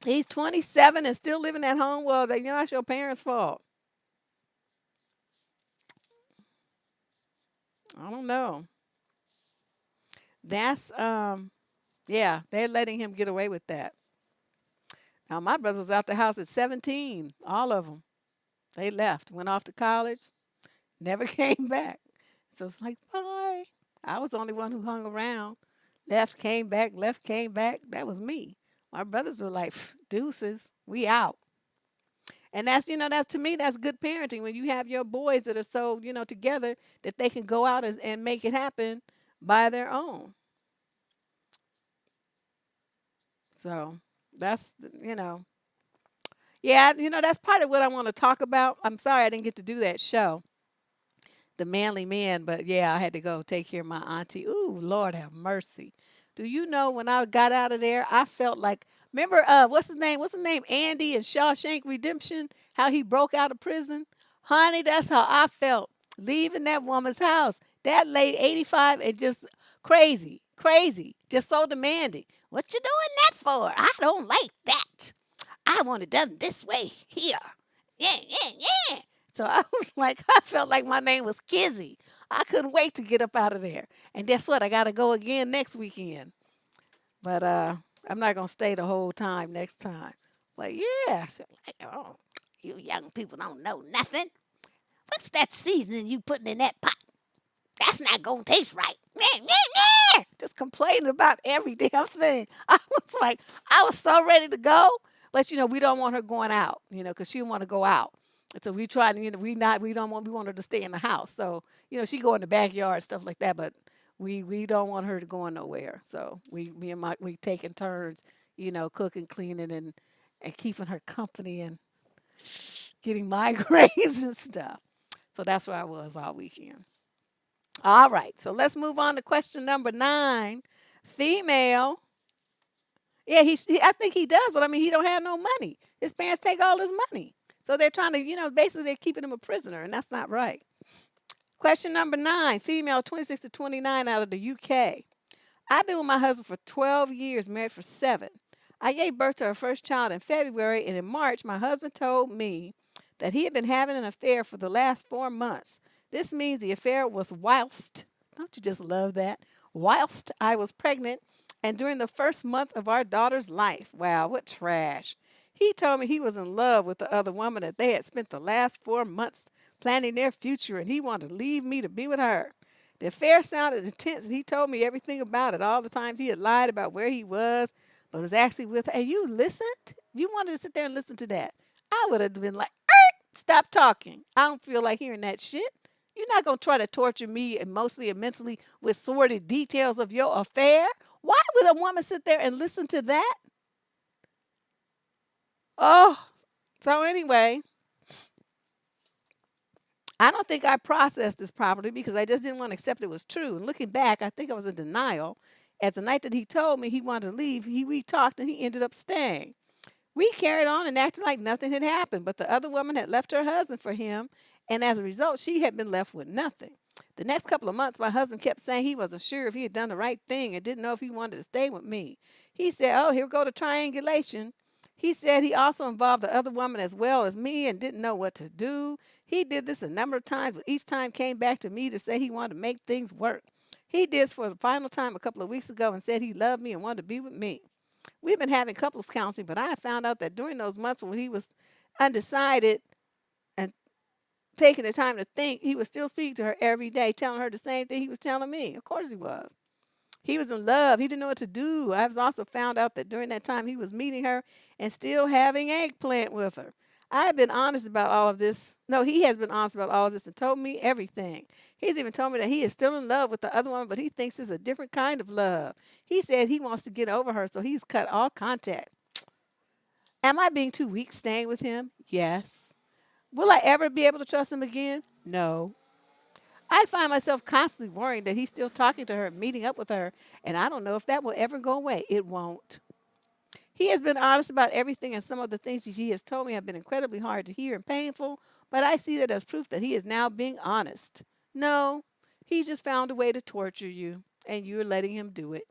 He's 27 and still living at home. Well, that's your parents' fault. I don't know. That's Yeah, they're letting him get away with that. Now my brother was out the house at 17, all of them. They left, went off to college, never came back. So it's like, bye. I was the only one who hung around. Left, came back, left, came back. That was me. My brothers were like, deuces, we out. And that's to me, that's good parenting when you have your boys that are so, together that they can go out and make it happen by their own. So that's, yeah, that's part of what I want to talk about. I'm sorry I didn't get to do that show, The Manly Man, but yeah, I had to go take care of my auntie. Ooh, Lord have mercy. Do you know when I got out of there, I felt like, remember, what's his name? What's his name? Andy in Shawshank Redemption, how he broke out of prison? Honey, that's how I felt leaving that woman's house. That lady, 85, and just crazy, crazy, just so demanding. What you doing that for? I don't like that. I want it done this way here. Yeah, yeah, yeah. So I was like, I felt like my name was Kizzy. I couldn't wait to get up out of there. And guess what? I got to go again next weekend. But I'm not going to stay the whole time next time. But yeah, so like, oh, you young people don't know nothing. What's that seasoning you putting in that pot? That's not going to taste right. Just complaining about every damn thing. I was like, I was so ready to go. But, we don't want her going out, because she want to go out. And so we try to, we want her to stay in the house. So, she go in the backyard, stuff like that. But we don't want her to go nowhere. So we taking turns, cooking, cleaning, and keeping her company and getting migraines and stuff. So that's where I was all weekend. All right, so let's move on to question number 9. Female. Yeah, I think he does, but I mean, he don't have no money. His parents take all his money. So they're trying to, basically they're keeping him a prisoner, and that's not right. Question number 9. Female, 26 to 29, out of the UK. I've been with my husband for 12 years, married for 7. I gave birth to our first child in February, and in March, my husband told me that he had been having an affair for the last 4 months. This means the affair was whilst, don't you just love that? Whilst I was pregnant And during the first month of our daughter's life, wow, what trash. He told me he was in love with the other woman, that they had spent the last 4 months planning their future, and he wanted to leave me to be with her. The affair sounded intense, and he told me everything about it, all the times he had lied about where he was, but was actually with her. And you listened? You wanted to sit there and listen to that. I would have been like, stop talking. I don't feel like hearing that shit. You're not going to try to torture me emotionally and mentally with sordid details of your affair. Why would a woman sit there and listen to that? Oh, so anyway, I don't think I processed this properly because I just didn't want to accept it was true. And looking back, I think I was in denial. As the night that he told me he wanted to leave, we talked and he ended up staying. We carried on and acted like nothing had happened, but the other woman had left her husband for him, and as a result, she had been left with nothing. The next couple of months, my husband kept saying he wasn't sure if he had done the right thing and didn't know if he wanted to stay with me. He said, "Oh, here we go to triangulation." He said he also involved the other woman as well as me and didn't know what to do. He did this a number of times, but each time came back to me to say he wanted to make things work. He did this for the final time a couple of weeks ago and said he loved me and wanted to be with me. We've been having couples counseling, but I found out that during those months when he was undecided and taking the time to think, he was still speaking to her every day, telling her the same thing he was telling me. Of course he was. He was in love. He didn't know what to do. I've also found out that during that time he was meeting her and still having eggplant with her. I've been honest about all of this. No, he has been honest about all of this and told me everything. He's even told me that he is still in love with the other woman, but he thinks it's a different kind of love. He said he wants to get over her, so he's cut all contact. Am I being too weak staying with him? Yes. Will I ever be able to trust him again? No. I find myself constantly worrying that he's still talking to her, meeting up with her, and I don't know if that will ever go away. It won't. He has been honest about everything, and some of the things he has told me have been incredibly hard to hear and painful, but I see that as proof that he is now being honest. No, he just found a way to torture you, and you're letting him do it.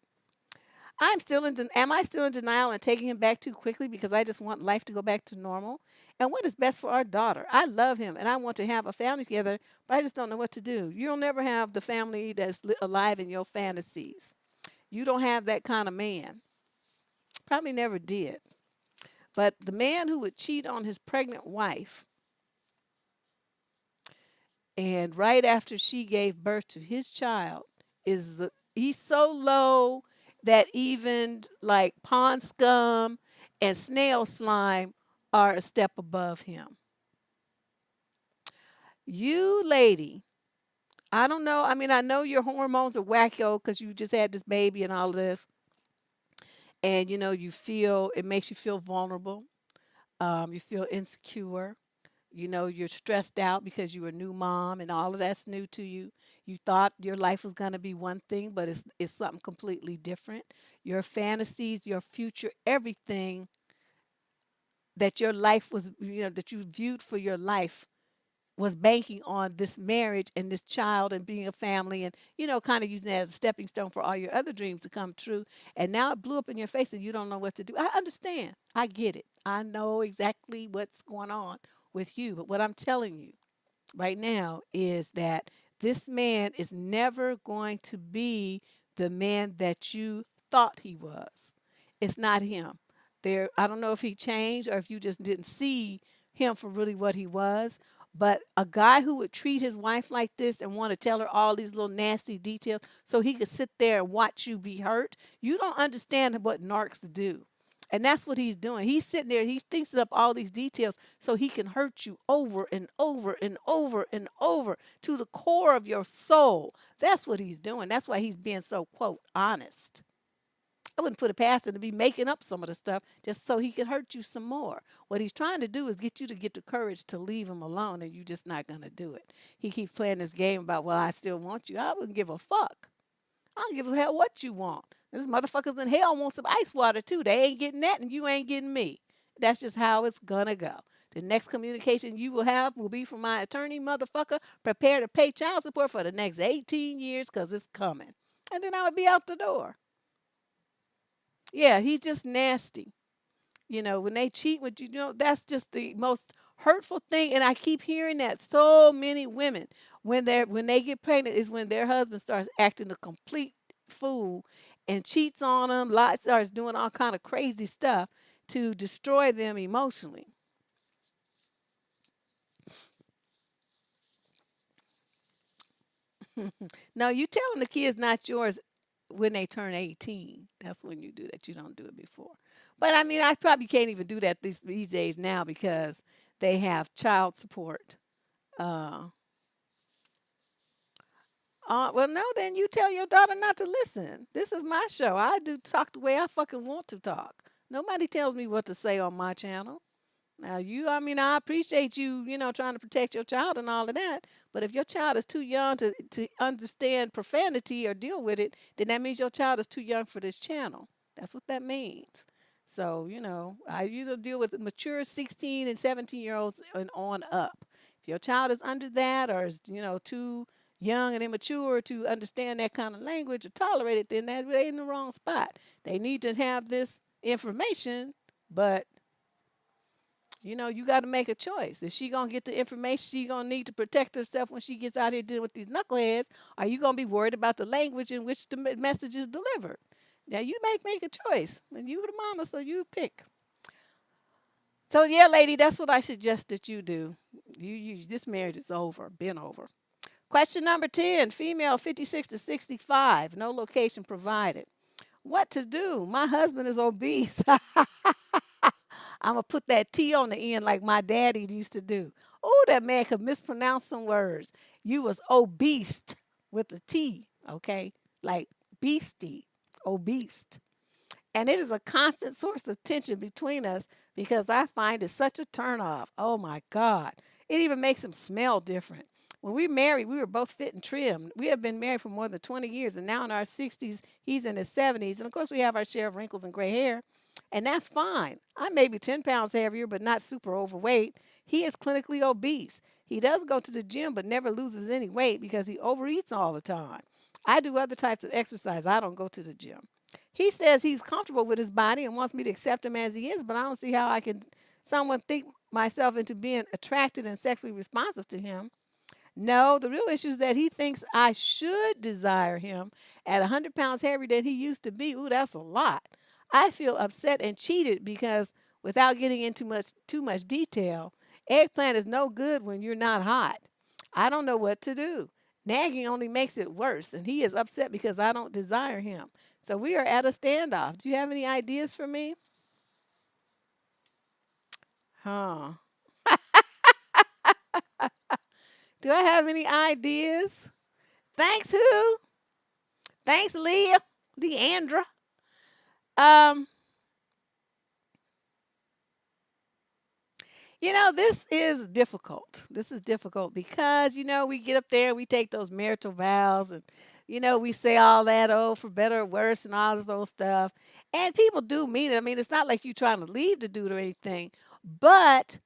Am I still in denial and taking him back too quickly because I just want life to go back to normal? And what is best for our daughter? I love him and I want to have a family together, but I just don't know what to do. You'll never have the family that's alive in your fantasies. You don't have that kind of man. Probably never did. But the man who would cheat on his pregnant wife and right after she gave birth to his child he's so low that even like pond scum and snail slime are a step above him. You lady, I don't know. I mean, I know your hormones are wacko because you just had this baby and all of this, and you feel it makes you feel vulnerable. You feel insecure. You're stressed out because you're a new mom and all of that's new to you. You thought your life was going to be one thing, but it's something completely different. Your fantasies, your future, everything that your life was, that you viewed for your life was banking on this marriage and this child and being a family and, kind of using it as a stepping stone for all your other dreams to come true. And now it blew up in your face and you don't know what to do. I understand. I get it. I know exactly what's going on with you. But what I'm telling you right now is that this man is never going to be the man that you thought he was. It's not him. I don't know if he changed or if you just didn't see him for really what he was. But a guy who would treat his wife like this and want to tell her all these little nasty details so he could sit there and watch you be hurt, you don't understand what narcs do. And that's what he's doing. He's sitting there, he thinks up all these details so he can hurt you over and over and over and over to the core of your soul. That's what he's doing. That's why he's being so, quote, honest. I wouldn't put it past him to be making up some of the stuff just so he can hurt you some more. What he's trying to do is get you to get the courage to leave him alone, and you're just not going to do it. He keeps playing this game about, well, I still want you. I wouldn't give a fuck. I don't give a hell what you want. These motherfuckers in hell want some ice water too. They ain't getting that and you ain't getting me. That's just how it's gonna go. The next communication you will have will be from my attorney, motherfucker. Prepare to pay child support for the next 18 years because it's coming. And then I would be out the door. Yeah, he's just nasty. When they cheat with you, that's just the most hurtful thing. And I keep hearing that so many women, when they get pregnant, is when their husband starts acting a complete fool and cheats on them, lies, starts doing all kind of crazy stuff to destroy them emotionally. No, you telling the kids not yours when they turn 18. That's when you do that. You don't do it before. But I mean, I probably can't even do that these days now because they have child support. Uh, well, no, then you tell your daughter not to listen. This is my show. I do talk the way I fucking want to talk. Nobody tells me what to say on my channel. Now, I mean, I appreciate you, trying to protect your child and all of that. But if your child is too young to understand profanity or deal with it, then that means your child is too young for this channel. That's what that means. So, I usually deal with mature 16 and 17-year-olds and on up. If your child is under that or is, too young and immature to understand that kind of language or tolerate it, then they're in the wrong spot. They need to have this information, but you got to make a choice. Is she gonna get the information she gonna need to protect herself when she gets out here dealing with these knuckleheads? Are you gonna be worried about the language in which the message is delivered? Now you make a choice, and you the mama, so you pick. So yeah, lady, that's what I suggest that you do. This marriage is over, been over. Question number 10, female 56 to 65, no location provided. What to do? My husband is obese. I'm going to put that T on the end like my daddy used to do. Oh, that man could mispronounce some words. You was obese with a T, okay? Like beastie, obese. And it is a constant source of tension between us because I find it such a turnoff. Oh my God. It even makes him smell different. When we married, we were both fit and trim. We have been married for more than 20 years, and now in our 60s, he's in his 70s. And of course, we have our share of wrinkles and gray hair, and that's fine. I may be 10 pounds heavier, but not super overweight. He is clinically obese. He does go to the gym, but never loses any weight because he overeats all the time. I do other types of exercise. I don't go to the gym. He says he's comfortable with his body and wants me to accept him as he is, but I don't see how I can someone think myself into being attracted and sexually responsive to him. No, the real issue is that he thinks I should desire him at 100 pounds heavier than he used to be. Ooh, that's a lot. I feel upset and cheated because without getting into too much detail, eggplant is no good when you're not hot. I don't know what to do. Nagging only makes it worse, and he is upset because I don't desire him. So we are at a standoff. Do you have any ideas for me? Huh. Do I have any ideas? Thanks, who? Thanks, Leah, Leandra. Um, this is difficult. This is difficult because, we get up there and we take those marital vows and, we say all that, oh, for better or worse and all this old stuff. And people do mean it. I mean, it's not like you're trying to leave the dude or anything. But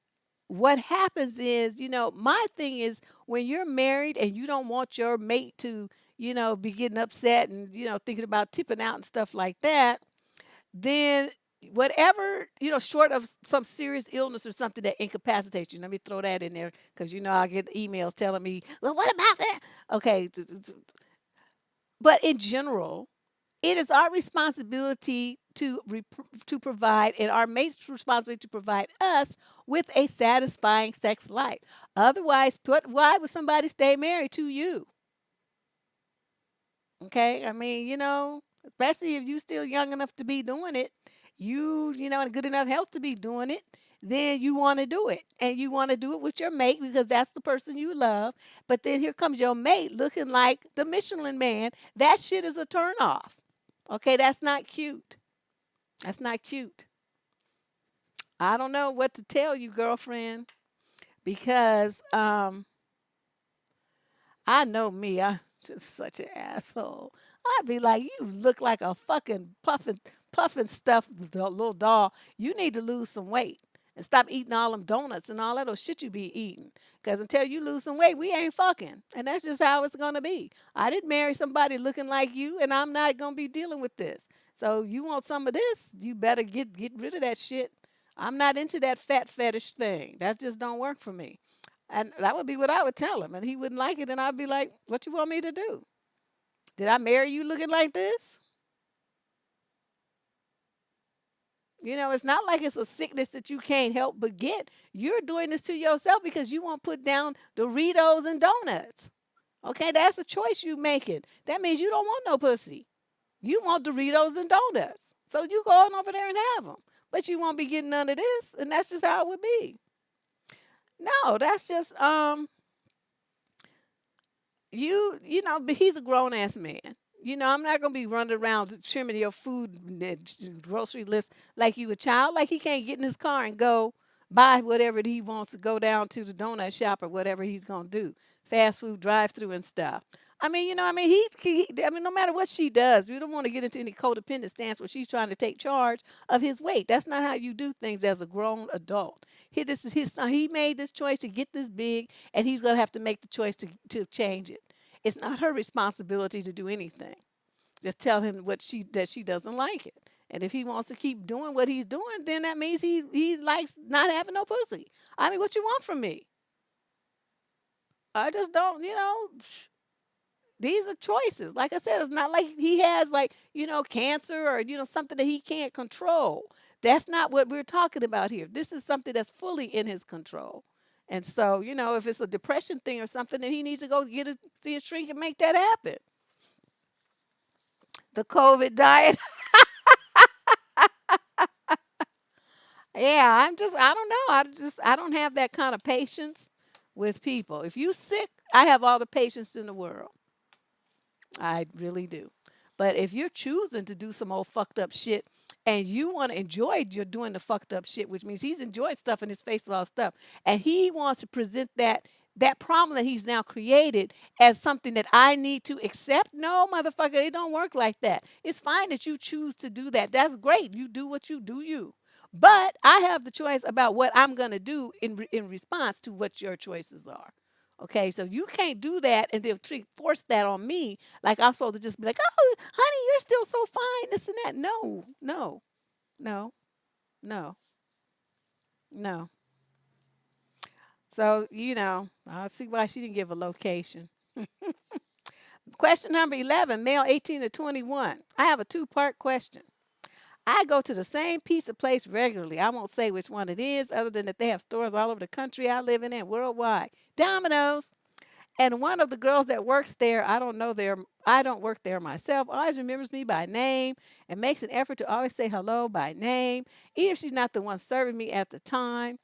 what happens is, my thing is when you're married and you don't want your mate to, be getting upset and, thinking about tipping out and stuff like that, then whatever, short of some serious illness or something that incapacitates you, let me throw that in there because, I get emails telling me, well, what about that? Okay. But in general, it is our responsibility to provide, and our mate's responsibility to provide us with a satisfying sex life. Otherwise, why would somebody stay married to you? Okay, I mean, especially if you still young enough to be doing it, and good enough health to be doing it, then you want to do it. And you want to do it with your mate because that's the person you love. But then here comes your mate looking like the Michelin man. That shit is a turnoff. Okay, that's not cute. That's not cute. I don't know what to tell you, girlfriend, because I know me. I'm just such an asshole. I'd be like, you look like a fucking puffing stuffed little doll. You need to lose some weight and stop eating all them donuts and all that old shit you be eating. Because until you lose some weight, we ain't fucking. And that's just how it's going to be. I didn't marry somebody looking like you, and I'm not going to be dealing with this. So you want some of this, you better get rid of that shit. I'm not into that fat fetish thing. That just don't work for me. And that would be what I would tell him. And he wouldn't like it. And I'd be like, what you want me to do? Did I marry you looking like this? It's not like it's a sickness that you can't help but get. You're doing this to yourself because you won't put down Doritos and donuts. Okay, that's a choice you making. That means you don't want no pussy. You want Doritos and donuts. So you go on over there and have them. But you won't be getting none of this, and that's just how it would be. No, that's just but he's a grown ass man. I'm not gonna be running around trimming your food grocery list like you a child. Like he can't get in his car and go buy whatever he wants to go down to the donut shop or whatever he's gonna do. Fast food drive through and stuff. I mean, I mean, no matter what she does, we don't want to get into any codependent stance where she's trying to take charge of his weight. That's not how you do things as a grown adult. This is his son. He made this choice to get this big, and he's gonna have to make the choice to change it. It's not her responsibility to do anything. Just tell him that she doesn't like it. And if he wants to keep doing what he's doing, then that means he likes not having no pussy. I mean, what you want from me? I just don't, these are choices. Like I said, it's not like he has like, cancer or, something that he can't control. That's not what we're talking about here. This is something that's fully in his control. And so, if it's a depression thing or something, then he needs to go see a shrink and make that happen. The COVID diet. Yeah, I don't know. I don't have that kind of patience with people. If you sick, I have all the patience in the world. I really do. But if you're choosing to do some old fucked up shit and you want to enjoy you're doing the fucked up shit, which means he's enjoyed stuff in his face with all stuff, and he wants to present that problem that he's now created as something that I need to accept. No, motherfucker, it don't work like that. It's fine that you choose to do that. That's great. You do what you do, you. But I have the choice about what I'm gonna do in response to what your choices are. Okay, so you can't do that and then force that on me. Like I'm supposed to just be like, "Oh, honey, you're still so fine." This and that. No, no, no, no, no. So I see why she didn't give a location. Question number 11, male 18 to 21. I have a two-part question. I go to the same pizza place regularly. I won't say which one it is, other than that they have stores all over the country I live in and worldwide. Domino's. And one of the girls that works there, I don't work there myself, always remembers me by name and makes an effort to always say hello by name, even if she's not the one serving me at the time.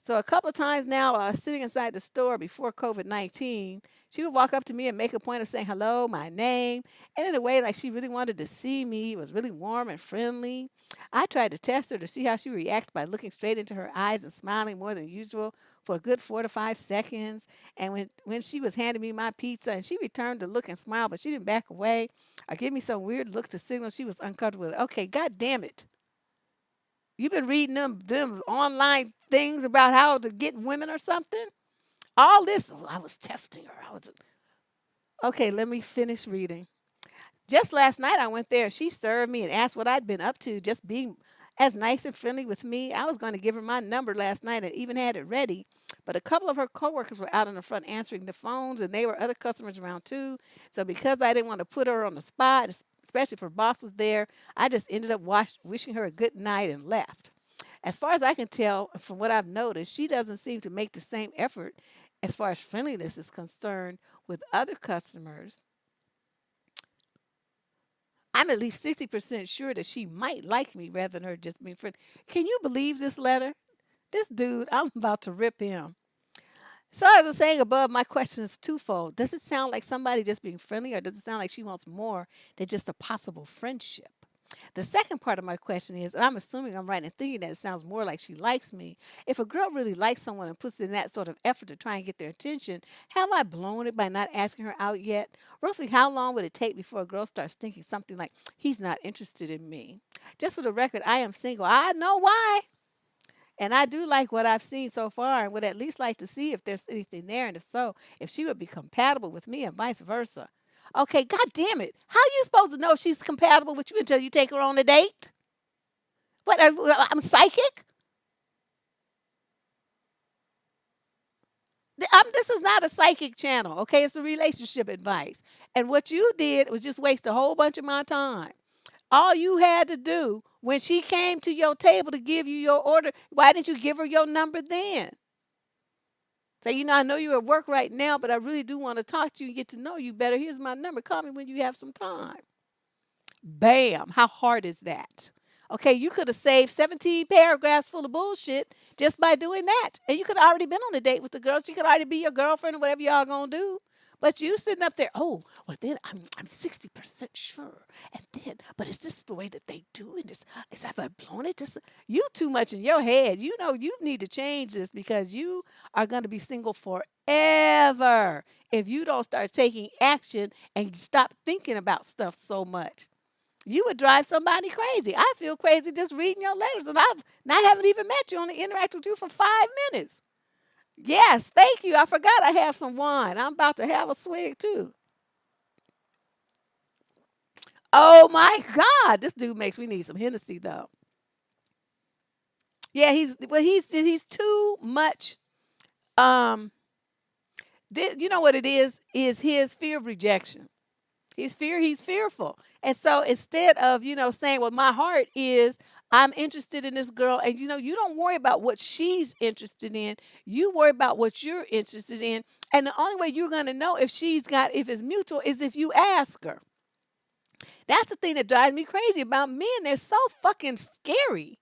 So a couple of times now, I was sitting inside the store before COVID-19. She would walk up to me and make a point of saying hello, my name, and in a way like she really wanted to see me. It was really warm and friendly. I tried to test her to see how she would react by looking straight into her eyes and smiling more than usual for a good 4 to 5 seconds. And when she was handing me my pizza and she returned the look and smile, but she didn't back away or give me some weird look to signal she was uncomfortable with it. Okay, God damn it. You've been reading them online things about how to get women or something? All this, oh, I was testing her. Okay, let me finish reading. Just last night I went there. She served me and asked what I'd been up to, just being as nice and friendly with me. I was going to give her my number last night and even had it ready. But a couple of her coworkers were out in the front answering the phones, and there were other customers around too. So because I didn't want to put her on the spot, especially if her boss was there, I just ended up wishing her a good night and left. As far as I can tell from what I've noticed, she doesn't seem to make the same effort as far as friendliness is concerned with other customers. I'm at least 60% sure that she might like me rather than her just being friendly. Can you believe this letter? This dude, I'm about to rip him. So as I was saying above, my question is twofold. Does it sound like somebody just being friendly, or does it sound like she wants more than just a possible friendship? The second part of my question is, and I'm assuming I'm right in thinking that it sounds more like she likes me. If a girl really likes someone and puts in that sort of effort to try and get their attention, have I blown it by not asking her out yet? Roughly how long would it take before a girl starts thinking something like, he's not interested in me? Just for the record, I am single. I know why. And I do like what I've seen so far and would at least like to see if there's anything there. And if so, if she would be compatible with me and vice versa. Okay, God damn it. How are you supposed to know if she's compatible with you until you take her on a date? What? I'm psychic? This is not a psychic channel, okay? It's a relationship advice. And what you did was just waste a whole bunch of my time. All you had to do when she came to your table to give you your order, why didn't you give her your number then? Say, I know you're at work right now, but I really do want to talk to you and get to know you better. Here's my number. Call me when you have some time. Bam. How hard is that? Okay, you could have saved 17 paragraphs full of bullshit just by doing that. And you could have already been on a date with the girl. She could already be your girlfriend or whatever y'all gonna do. But you sitting up there, oh, well then I'm 60% sure. And then, but is this the way that they do? And is have I blown it? Just you too much in your head. You know you need to change this because you are gonna be single forever if you don't start taking action and stop thinking about stuff so much. You would drive somebody crazy. I feel crazy just reading your letters, and I haven't even met you. Only interact with you for 5 minutes. Yes, thank you. I forgot I have some wine. I'm about to have a swig too. Oh my God, this dude makes me need some Hennessy though. Yeah, he's too much. Um, you know what it is his fear of rejection. He's fearful. And so instead of, saying, well, my heart is I'm interested in this girl, and you don't worry about what she's interested in. You worry about what you're interested in. And the only way you're gonna know if it's mutual is if you ask her. That's the thing that drives me crazy about men. They're so fucking scary.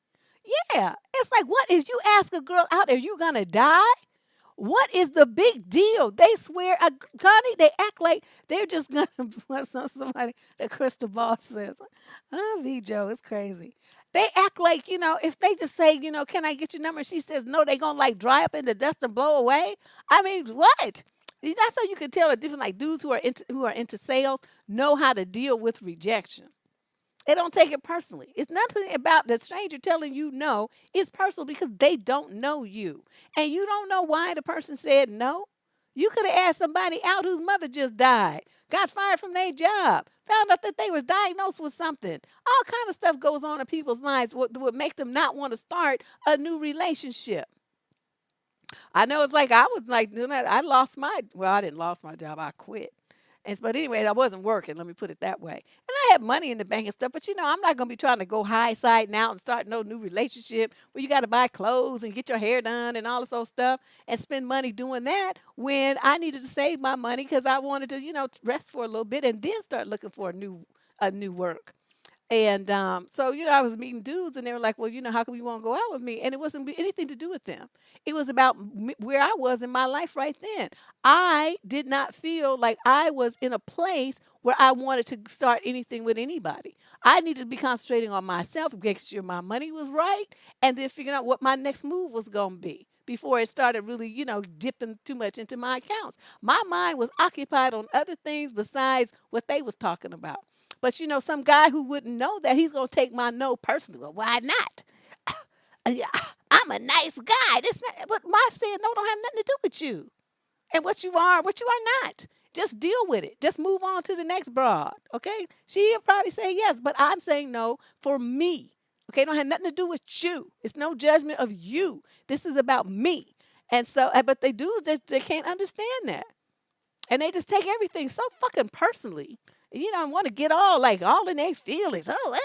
Yeah. It's like, what if you ask a girl out, are you gonna die? What is the big deal? They swear, Connie, they act like they're just gonna bust on somebody. The crystal ball says, "Oh, V Joe, it's crazy." They act like if they just say, "Can I get your number?" and she says no, they gonna like dry up in the dust and blow away. I mean, what? That's how you can tell a difference. Like dudes who are into sales know how to deal with rejection. They don't take it personally. It's nothing about the stranger telling you no. It's personal because they don't know you. And you don't know why the person said no. You could have asked somebody out whose mother just died, got fired from their job, found out that they was diagnosed with something. All kind of stuff goes on in people's lives would make them not want to start a new relationship. I know it's like I was like doing that. I didn't lost my job. I quit. But anyway, I wasn't working. Let me put it that way. And I had money in the bank and stuff. But I'm not gonna be trying to go high side now and start no new relationship where you got to buy clothes and get your hair done and all this old stuff and spend money doing that when I needed to save my money because I wanted to rest for a little bit and then start looking for a new work. And so, I was meeting dudes and they were like, well, how come you want to go out with me? And it wasn't anything to do with them. It was about where I was in my life right then. I did not feel like I was in a place where I wanted to start anything with anybody. I needed to be concentrating on myself, making sure my money was right, and then figuring out what my next move was going to be before it started really, dipping too much into my accounts. My mind was occupied on other things besides what they was talking about. But some guy who wouldn't know that he's gonna take my no personally. Well, why not? Yeah, I'm a nice guy. But my saying no don't have nothing to do with you and what you are not. Just deal with it. Just move on to the next broad. Okay? She'll probably say yes, but I'm saying no for me. Okay, it don't have nothing to do with you. It's no judgment of you. This is about me. And so, but they do, they can't understand that. And they just take everything so fucking personally. You don't want to get all in their feelings. Oh,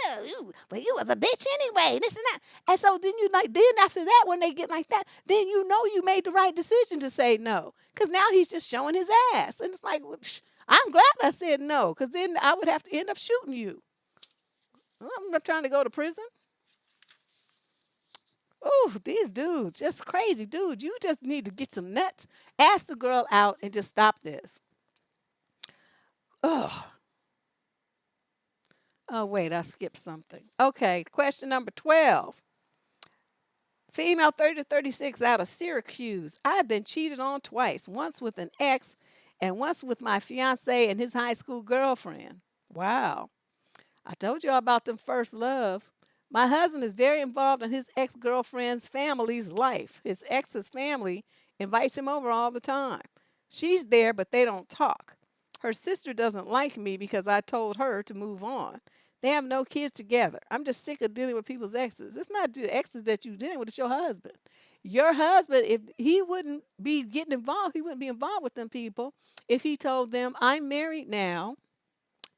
well, you was a bitch anyway. This and that. And so then after that, when they get like that, then you made the right decision to say no. Because now he's just showing his ass. And it's like, well, I'm glad I said no. Because then I would have to end up shooting you. I'm not trying to go to prison. Oh, these dudes, just crazy. Dude, you just need to get some nuts. Ask the girl out and just stop this. Oh. Oh, wait, I skipped something. Okay, question number 12. Female 30 to 36 out of Syracuse. I've been cheated on twice, once with an ex and once with my fiance and his high school girlfriend. Wow. I told you all about them first loves. My husband is very involved in his ex-girlfriend's family's life. His ex's family invites him over all the time. She's there, but they don't talk. Her sister doesn't like me because I told her to move on. They have no kids together. I'm just sick of dealing with people's exes. It's not the exes that you're dealing with, it's your husband. Your husband, if he wouldn't be getting involved, he wouldn't be involved with them people if he told them, I'm married now.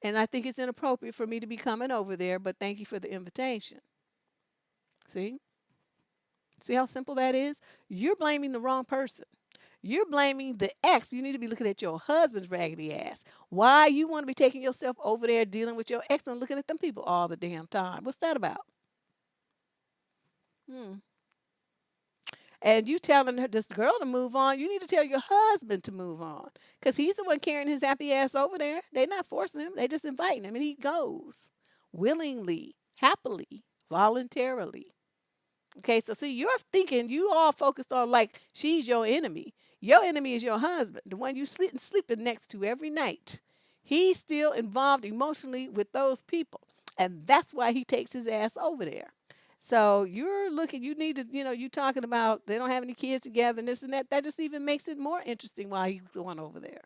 And I think it's inappropriate for me to be coming over there, but thank you for the invitation. See? See how simple that is? You're blaming the wrong person. You're blaming the ex. You need to be looking at your husband's raggedy ass. Why you want to be taking yourself over there dealing with your ex and looking at them people all the damn time? What's that about? Hmm. And you telling her this girl to move on, you need to tell your husband to move on. Because he's the one carrying his happy ass over there. They're not forcing him, they just inviting him. And he goes willingly, happily, voluntarily. Okay, so see, you're thinking you all focused on like she's your enemy. Your enemy is your husband, the one you sleeping next to every night. He's still involved emotionally with those people, and that's why he takes his ass over there. So you're looking. You need to, you talking about they don't have any kids together and this and that. That just even makes it more interesting why he's going over there.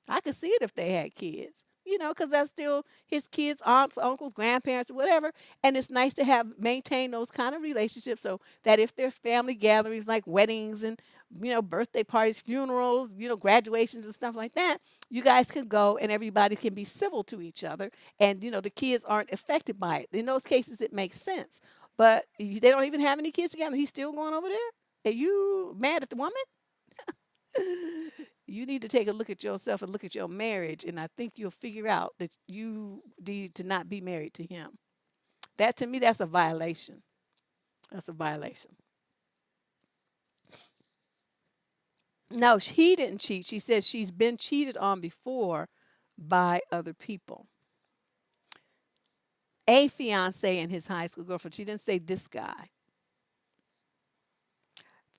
I could see it if they had kids, because that's still his kids, aunts, uncles, grandparents, or whatever. And it's nice to have maintain those kind of relationships so that if there's family gatherings like weddings and birthday parties, funerals, graduations and stuff like that, you guys can go and everybody can be civil to each other, and the kids aren't affected by it. In those cases, it makes sense. But they don't even have any kids together. He's still going over there. Are you mad at the woman? You need to take a look at yourself and look at your marriage, and I think you'll figure out that you need to not be married to him. That to me, that's a violation. That's a violation. No, he didn't cheat. She says she's been cheated on before by other people. A fiance and his high school girlfriend. She didn't say this guy.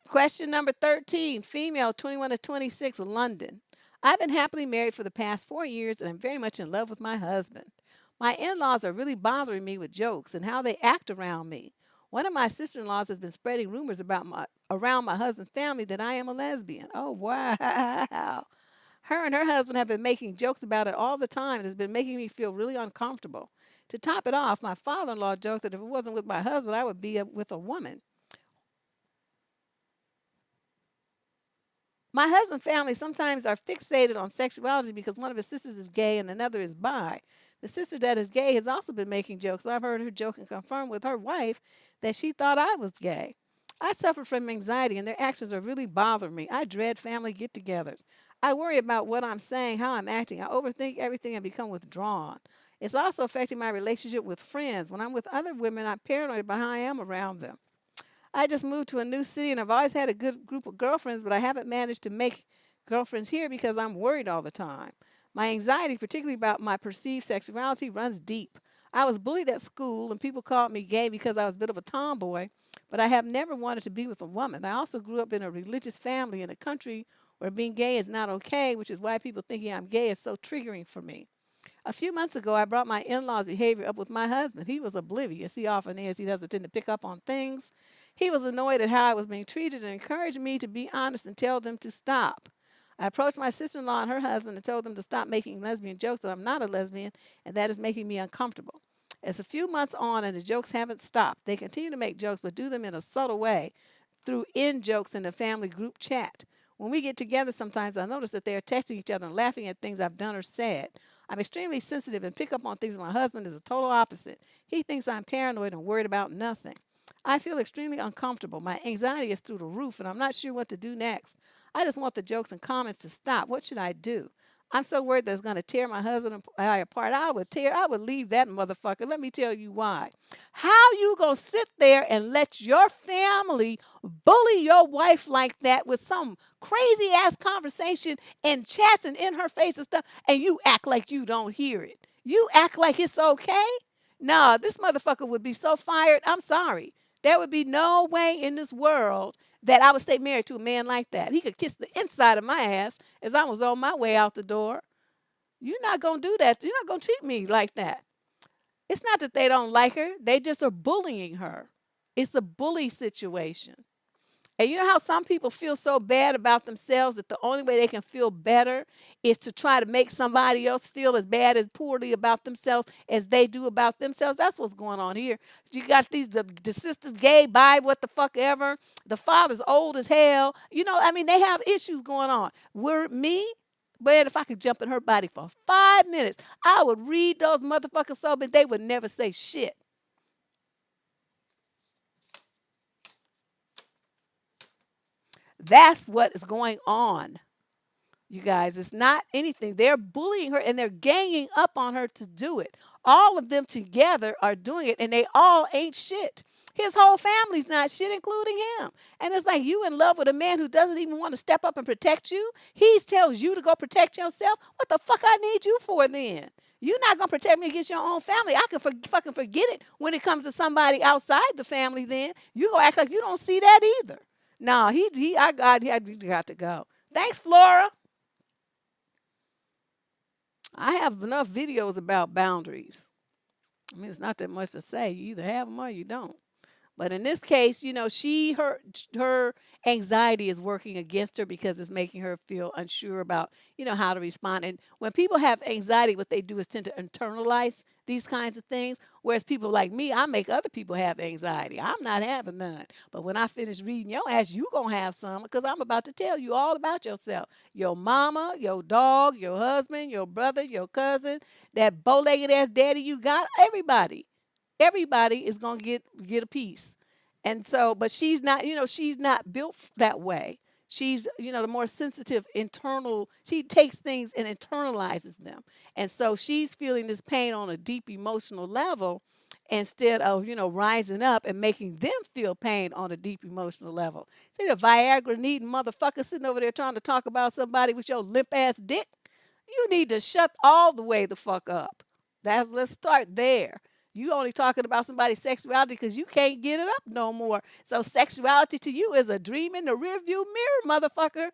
Question number 13, female, 21 to 26, London. I've been happily married for the past 4 years and I'm very much in love with my husband. My in laws are really bothering me with jokes and how they act around me. One of my sister in laws has been spreading rumors around my husband's family that I am a lesbian. Oh, wow. Her and her husband have been making jokes about it all the time and has been making me feel really uncomfortable. To top it off, my father in law joked that if it wasn't with my husband, I would be with a woman. My husband's family sometimes are fixated on sexuality because one of his sisters is gay and another is bi. The sister that is gay has also been making jokes. I've heard her joke and confirm with her wife that she thought I was gay. I suffer from anxiety and their actions are really bothering me. I dread family get togethers. I worry about what I'm saying, how I'm acting. I overthink everything and become withdrawn. It's also affecting my relationship with friends. When I'm with other women, I'm paranoid about how I am around them. I just moved to a new city and I've always had a good group of girlfriends, but I haven't managed to make girlfriends here because I'm worried all the time. My anxiety, particularly about my perceived sexuality, runs deep. I was bullied at school and people called me gay because I was a bit of a tomboy, but I have never wanted to be with a woman. I also grew up in a religious family in a country where being gay is not okay, which is why people thinking I'm gay is so triggering for me. A few months ago, I brought my in law's behavior up with my husband. He was oblivious. He often is. He doesn't tend to pick up on things. He was annoyed at how I was being treated and encouraged me to be honest and tell them to stop. I approached my sister in law and her husband and told them to stop making lesbian jokes, that I'm not a lesbian, and that is making me uncomfortable. It's a few months on, and the jokes haven't stopped. They continue to make jokes, but do them in a subtle way through in jokes in the family group chat. When we get together, sometimes I notice that they are texting each other and laughing at things I've done or said. I'm extremely sensitive and pick up on things. My husband is the total opposite. He thinks I'm paranoid and worried about nothing. I feel extremely uncomfortable. My anxiety is through the roof, and I'm not sure what to do next. I just want the jokes and comments to stop. What should I do? I'm so worried that it's going to tear my husband and I apart. I would leave that motherfucker. Let me tell you why. How you going to sit there and let your family bully your wife like that with some crazy ass conversation and chats and in her face and stuff, and you act like you don't hear it? You act like it's okay? Nah, this motherfucker would be so fired. I'm sorry. There would be no way in this world that I would stay married to a man like that. He could kiss the inside of my ass as I was on my way out the door. You're not going to do that. You're not going to treat me like that. It's not that they don't like her, they just are bullying her. It's a bully situation. And you know how some people feel so bad about themselves that the only way they can feel better is to try to make somebody else feel as bad as poorly about themselves as they do about themselves? That's what's going on here. You got the sisters gay, bi, what the fuck ever. The father's old as hell. I mean, they have issues going on. Were me? Man, if I could jump in her body for 5 minutes, I would read those motherfuckers so, but they would never say shit. That's what is going on. You guys, it's not anything. They're bullying her and they're ganging up on her to do it. All of them together are doing it and they all ain't shit. His whole family's not shit, including him. And it's like you in love with a man who doesn't even want to step up and protect you. He tells you to go protect yourself. What the fuck I need you for then? You're not gonna protect me against your own family. I can fucking forget it when it comes to somebody outside the family. Then you gonna act like you don't see that either. No, he got to go. Thanks, Flora. I have enough videos about boundaries. I mean, it's not that much to say. You either have them or you don't. But in this case, her anxiety is working against her because it's making her feel unsure about, how to respond. And when people have anxiety, what they do is tend to internalize these kinds of things. Whereas people like me, I make other people have anxiety. I'm not having none. But when I finish reading your ass, you gonna have some because I'm about to tell you all about yourself. Your mama, your dog, your husband, your brother, your cousin, that bow-legged ass daddy you got, everybody is going to get a piece. And so, but she's not built that way. She's, the more sensitive internal, she takes things and internalizes them. And so she's feeling this pain on a deep emotional level instead of, rising up and making them feel pain on a deep emotional level. See the Viagra needing motherfucker sitting over there trying to talk about somebody with your limp ass dick? You need to shut all the way the fuck up. Let's start there. You only talking about somebody's sexuality because you can't get it up no more. So sexuality to you is a dream in the rearview mirror, motherfucker.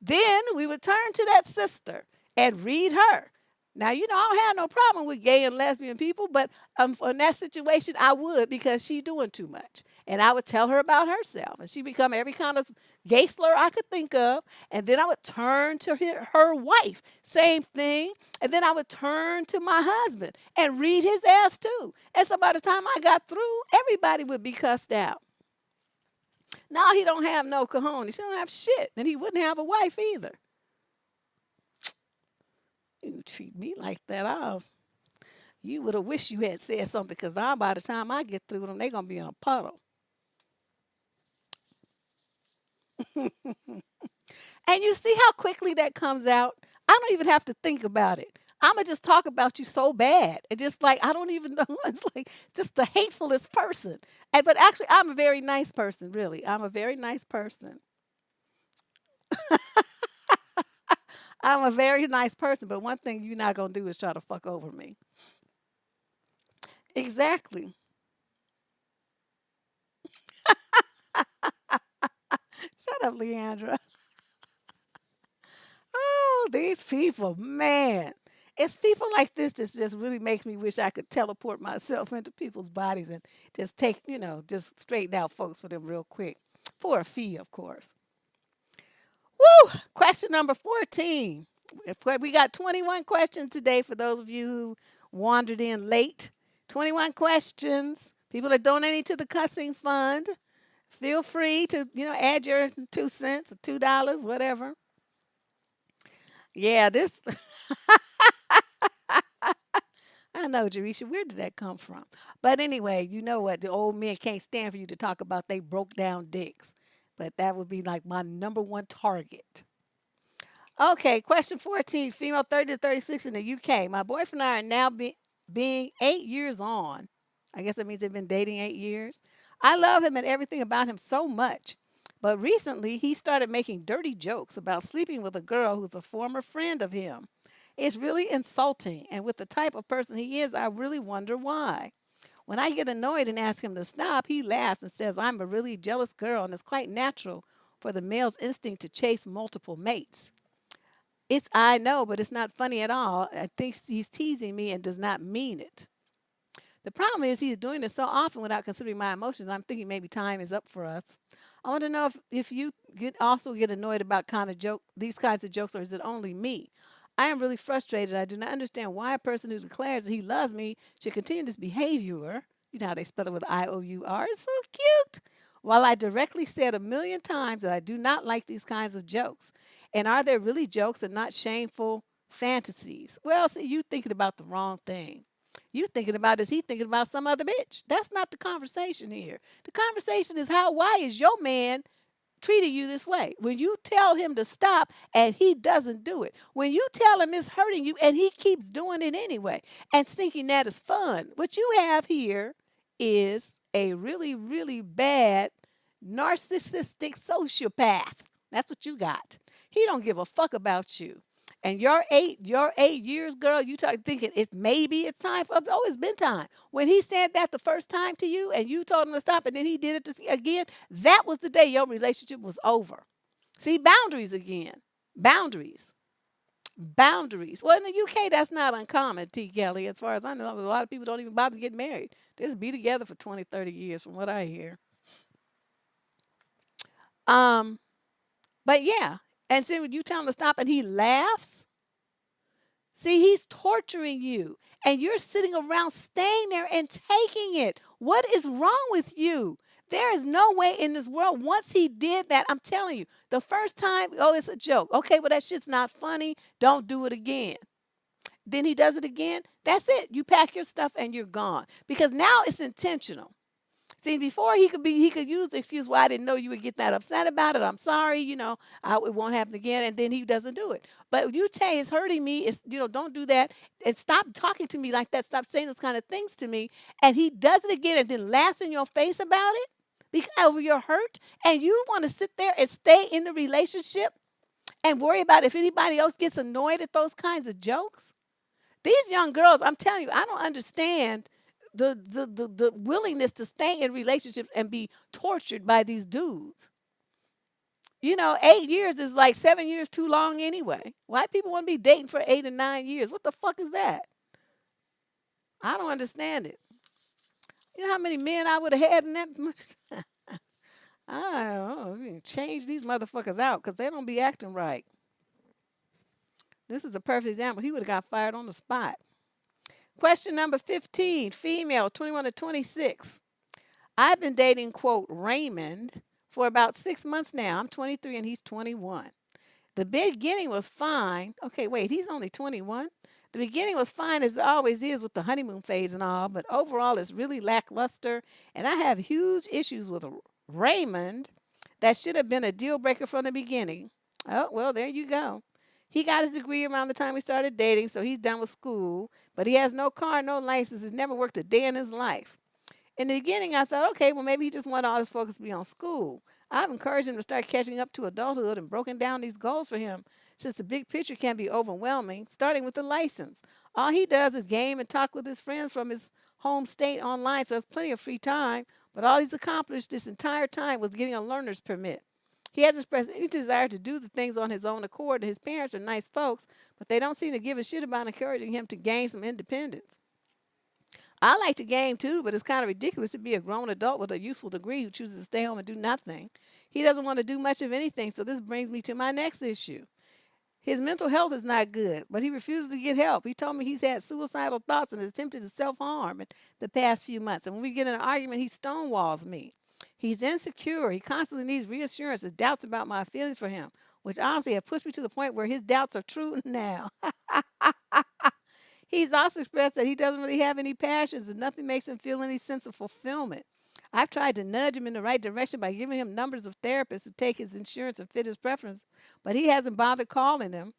Then we would turn to that sister and read her. Now, I don't have no problem with gay and lesbian people, but in that situation, I would because she doing too much. And I would tell her about herself. And she become every kind of gay slur I could think of. And then I would turn to her wife, same thing. And then I would turn to my husband and read his ass too. And so by the time I got through, everybody would be cussed out. Now he don't have no cojones. He don't have shit. And he wouldn't have a wife either. You treat me like that, you would have wished you had said something because by the time I get through with them, they're going to be in a puddle. And you see how quickly that comes out? I don't even have to think about it. I'm going to just talk about you so bad. And just like, I don't even know. It's like just the hatefulest person. But actually, I'm a very nice person, really. I'm a very nice person. I'm a very nice person. But one thing you're not going to do is try to fuck over me. Exactly. Shut up, Leandra. Oh, these people, man. It's people like this that just really makes me wish I could teleport myself into people's bodies and just just straighten out folks for them real quick. For a fee, of course. Woo! Question number 14. We got 21 questions today for those of you who wandered in late. 21 questions. People are donating to the cussing fund. Feel free to, add your 2 cents or $2, whatever. Yeah, this. I know, Jerisha, where did that come from? But anyway, you know what? The old men can't stand for you to talk about they broke down dicks. But that would be like my number one target. Okay, question 14. Female 30 to 36 in the UK. My boyfriend and I are now being 8 years on. I guess that means they've been dating 8 years. I love him and everything about him so much. But recently, he started making dirty jokes about sleeping with a girl who's a former friend of him. It's really insulting, and with the type of person he is, I really wonder why. When I get annoyed and ask him to stop, he laughs and says, I'm a really jealous girl, and it's quite natural for the male's instinct to chase multiple mates. I know, but it's not funny at all. I think he's teasing me and does not mean it. The problem is he's doing this so often without considering my emotions. I'm thinking maybe time is up for us. I want to know if you also get annoyed about these kinds of jokes, or is it only me? I am really frustrated. I do not understand why a person who declares that he loves me should continue this behavior. You know how they spell it with IOUR. It's so cute. While I directly said a million times that I do not like these kinds of jokes. And are there really jokes and not shameful fantasies? Well, see, you thinking about the wrong thing. You thinking about, is he thinking about some other bitch? That's not the conversation here. The conversation is why is your man treating you this way? When you tell him to stop and he doesn't do it. When you tell him it's hurting you and he keeps doing it anyway and thinking that is fun. What you have here is a really, really bad narcissistic sociopath. That's what you got. He don't give a fuck about you. And your 8 years, girl, you talk thinking it's time for, oh, it's been time. When he said that the first time to you and you told him to stop and then he did it again, that was the day your relationship was over. See, boundaries again. Boundaries. Boundaries. Well, in the UK, that's not uncommon, T. Kelly, as far as I know. A lot of people don't even bother to get married. They just be together for 20, 30 years, from what I hear. Um, but yeah. And then when you tell him to stop and he laughs, see, he's torturing you. And you're sitting around staying there and taking it. What is wrong with you? There is no way in this world. Once he did that, I'm telling you, the first time, oh, it's a joke. Okay, well, that shit's not funny. Don't do it again. Then he does it again. That's it. You pack your stuff and you're gone. Because now it's intentional. See, before he could use the excuse, well, I didn't know you would get that upset about it. I'm sorry, it won't happen again. And then he doesn't do it. But you say it's hurting me. It's, don't do that. And stop talking to me like that. Stop saying those kind of things to me. And he does it again and then laughs in your face about it because over your hurt. And you want to sit there and stay in the relationship and worry about if anybody else gets annoyed at those kinds of jokes. These young girls, I'm telling you, I don't understand the willingness to stay in relationships and be tortured by these dudes. 8 years is like 7 years too long anyway. Why people want to be dating for 8 and 9 years? What the fuck is that? I don't understand it. You know how many men I would have had in that much? I don't know. Change these motherfuckers out because they don't be acting right. This is a perfect example. He would have got fired on the spot. Question number 15, female, 21 to 26. I've been dating, quote, Raymond for about 6 months now. I'm 23 and he's 21. The beginning was fine. Okay, wait, he's only 21? The beginning was fine as it always is with the honeymoon phase and all, but overall it's really lackluster, and I have huge issues with Raymond that should have been a deal breaker from the beginning. Oh, well, there you go. He got his degree around the time we started dating, so he's done with school. But he has no car, no license. He's never worked a day in his life. In the beginning, I thought, okay, well, maybe he just wanted all his focus to be on school. I've encouraged him to start catching up to adulthood and broken down these goals for him, since the big picture can be overwhelming, starting with the license. All he does is game and talk with his friends from his home state online, so he has plenty of free time. But all he's accomplished this entire time was getting a learner's permit. He hasn't expressed any desire to do the things on his own accord. His parents are nice folks, but they don't seem to give a shit about encouraging him to gain some independence. I like to game too, but it's kind of ridiculous to be a grown adult with a useful degree who chooses to stay home and do nothing. He doesn't want to do much of anything, so this brings me to my next issue. His mental health is not good, but he refuses to get help. He told me he's had suicidal thoughts and attempted to self-harm in the past few months. And when we get in an argument, he stonewalls me. He's insecure. He constantly needs reassurance and doubts about my feelings for him, which honestly have pushed me to the point where his doubts are true now. He's also expressed that he doesn't really have any passions and nothing makes him feel any sense of fulfillment. I've tried to nudge him in the right direction by giving him numbers of therapists who take his insurance and fit his preference, but he hasn't bothered calling them.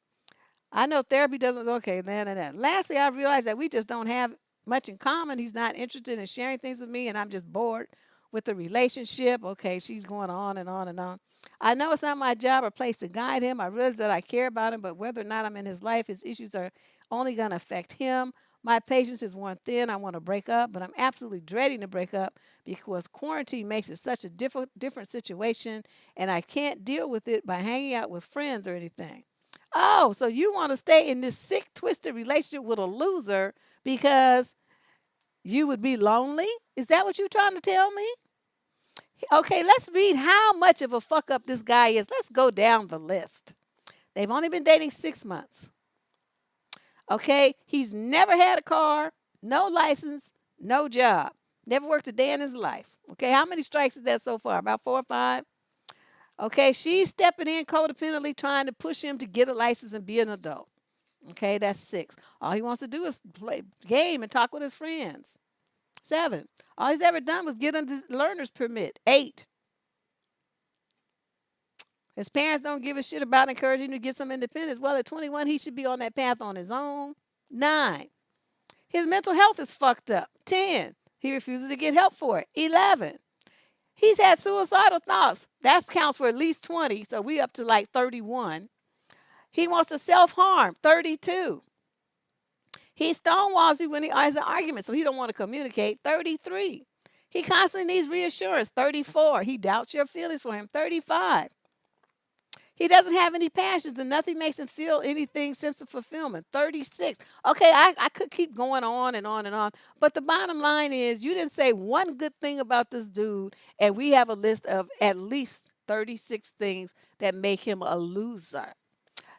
I know therapy doesn't, okay, that. Lastly, I realized that we just don't have much in common. He's not interested in sharing things with me, and I'm just bored with the relationship. Okay, she's going on and on and on. I know it's not my job or place to guide him. I realize that I care about him, but whether or not I'm in his life, his issues are only going to affect him. My patience is worn thin. I want to break up, but I'm absolutely dreading to break up because quarantine makes it such a different situation, and I can't deal with it by hanging out with friends or anything. Oh, so you want to stay in this sick, twisted relationship with a loser because you would be lonely? Is that what you're trying to tell me? Okay, let's read how much of a fuck up this guy is. Let's go down the list. They've only been dating 6 months. Okay, he's never had a car, no license, no job, never worked a day in his life. Okay, how many strikes is that so far? About 4 or 5? Okay, she's stepping in codependently, trying to push him to get a license and be an adult. Okay, that's 6. All he wants to do is play game and talk with his friends. 7. All he's ever done was get a learner's permit. 8. His parents don't give a shit about encouraging him to get some independence. Well, at 21, he should be on that path on his own. 9. His mental health is fucked up. 10. He refuses to get help for it. 11. He's had suicidal thoughts. That counts for at least 20, so we up to like 31. He wants to self-harm. 32. He stonewalls you when he has an argument, so he don't want to communicate. 33. He constantly needs reassurance. 34. He doubts your feelings for him. 35. He doesn't have any passions and nothing makes him feel anything sense of fulfillment. 36. Okay, I could keep going on and on and on. But the bottom line is you didn't say one good thing about this dude, and we have a list of at least 36 things that make him a loser.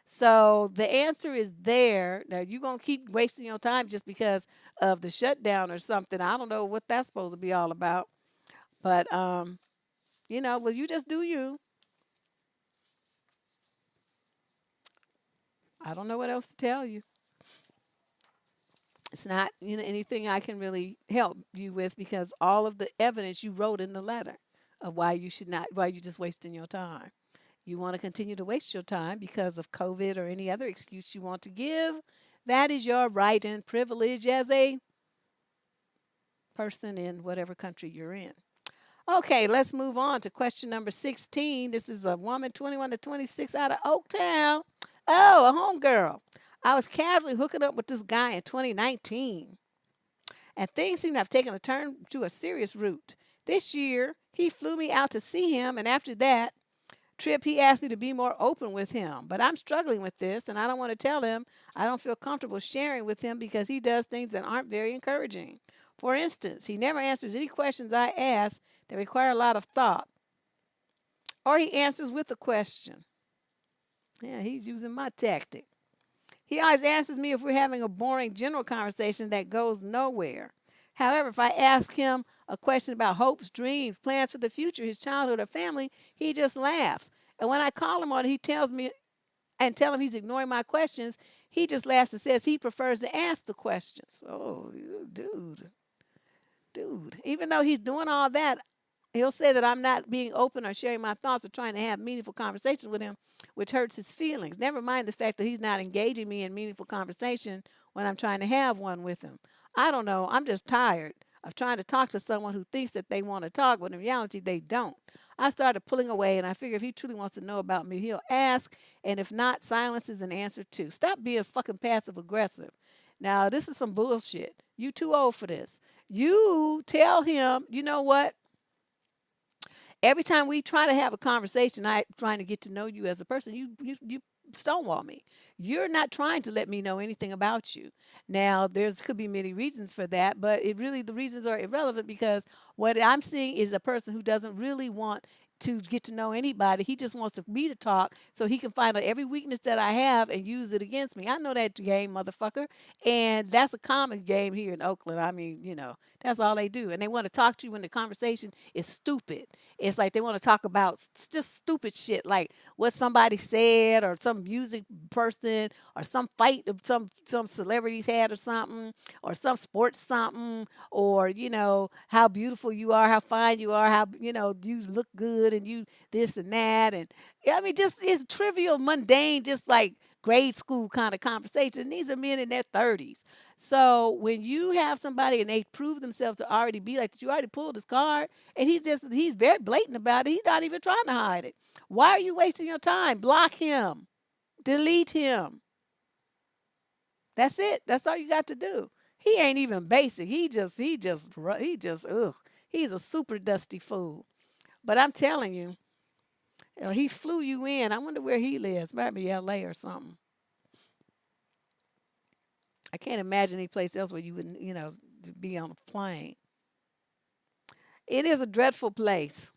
So the answer is there. Now you're gonna keep wasting your time just because of the shutdown or something. I don't know what that's supposed to be all about. But well, you just do you. I don't know what else to tell you. It's not, anything I can really help you with because all of the evidence you wrote in the letter of why you should not, why you're just wasting your time. You want to continue to waste your time because of COVID or any other excuse you want to give. That is your right and privilege as a person in whatever country you're in. Okay, let's move on to question number 16. This is a woman, 21 to 26, out of Oaktown. Oh, a homegirl. I was casually hooking up with this guy in 2019, and things seem to have taken a turn to a serious route. This year, he flew me out to see him, and after that trip, he asked me to be more open with him. But I'm struggling with this, and I don't want to tell him I don't feel comfortable sharing with him because he does things that aren't very encouraging. For instance, he never answers any questions I ask that require a lot of thought, or he answers with a question. Yeah, he's using my tactic. He always answers me if we're having a boring general conversation that goes nowhere. However, if I ask him a question about hopes, dreams, plans for the future, his childhood, or family, he just laughs. And when I call him on it, he tells me and tell him he's ignoring my questions, he just laughs and says he prefers to ask the questions. Oh, dude. Even though he's doing all that, he'll say that I'm not being open or sharing my thoughts or trying to have meaningful conversations with him, which hurts his feelings. Never mind the fact that he's not engaging me in meaningful conversation when I'm trying to have one with him. I don't know. I'm just tired of trying to talk to someone who thinks that they want to talk, but in reality, they don't. I started pulling away, and I figure if he truly wants to know about me, he'll ask. And if not, silence is an answer too. Stop being fucking passive aggressive. Now, this is some bullshit. You too old for this. You tell him, you know what? Every time we try to have a conversation, I trying to get to know you as a person, you stonewall me. You're not trying to let me know anything about you. Now, there's could be many reasons for that, but the reasons are irrelevant because what I'm seeing is a person who doesn't really want to get to know anybody. He just wants me to talk so he can find out every weakness that I have and use it against me. I know that game, motherfucker. And that's a common game here in Oakland. I mean, that's all they do. And they want to talk to you when the conversation is stupid. It's like they want to talk about just stupid shit like what somebody said or some music person or some fight of some celebrities had or something or some sports something or how beautiful you are, how fine you are, how you look good and you this and that and I mean just it's trivial, mundane, just like grade school kind of conversation. These are men in their 30s. So when you have somebody and they prove themselves to already be like that, you already pulled his card and he's very blatant about it. He's not even trying to hide it. Why are you wasting your time? Block him. Delete him. That's it. That's all you got to do. He ain't even basic. Ugh. He's a super dusty fool. But I'm telling you, he flew you in. I wonder where he lives. Maybe L.A. or something. I can't imagine any place else where you wouldn't, be on a plane. It is a dreadful place.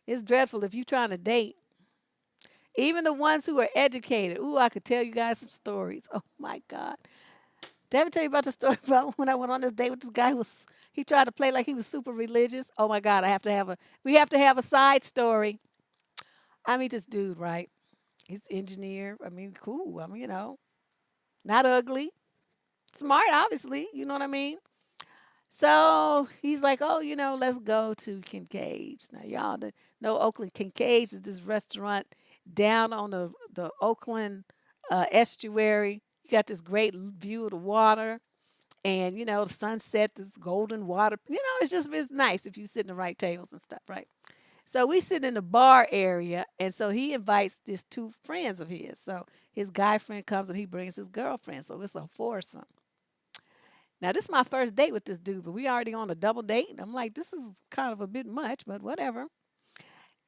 It's dreadful if you're trying to date. Even the ones who are educated. Ooh, I could tell you guys some stories. Oh my God. Did I ever tell you about the story about when I went on this date with this guy he tried to play like he was super religious? Oh my God, we have to have a side story. I mean, this dude, right? He's engineer. I mean, cool. I mean, not ugly, smart, obviously. You know what I mean? So he's like, oh, let's go to Kincaid's. Now, y'all know Oakland Kincaid's is this restaurant down on the Oakland estuary. You got this great view of the water and, the sunset, this golden water. It's nice if you sit in the right tables and stuff, right? So we sit in the bar area, and so he invites these two friends of his. So his guy friend comes and he brings his girlfriend. So it's a foursome. Now, this is my first date with this dude, but we already on a double date. And I'm like, this is kind of a bit much, but whatever.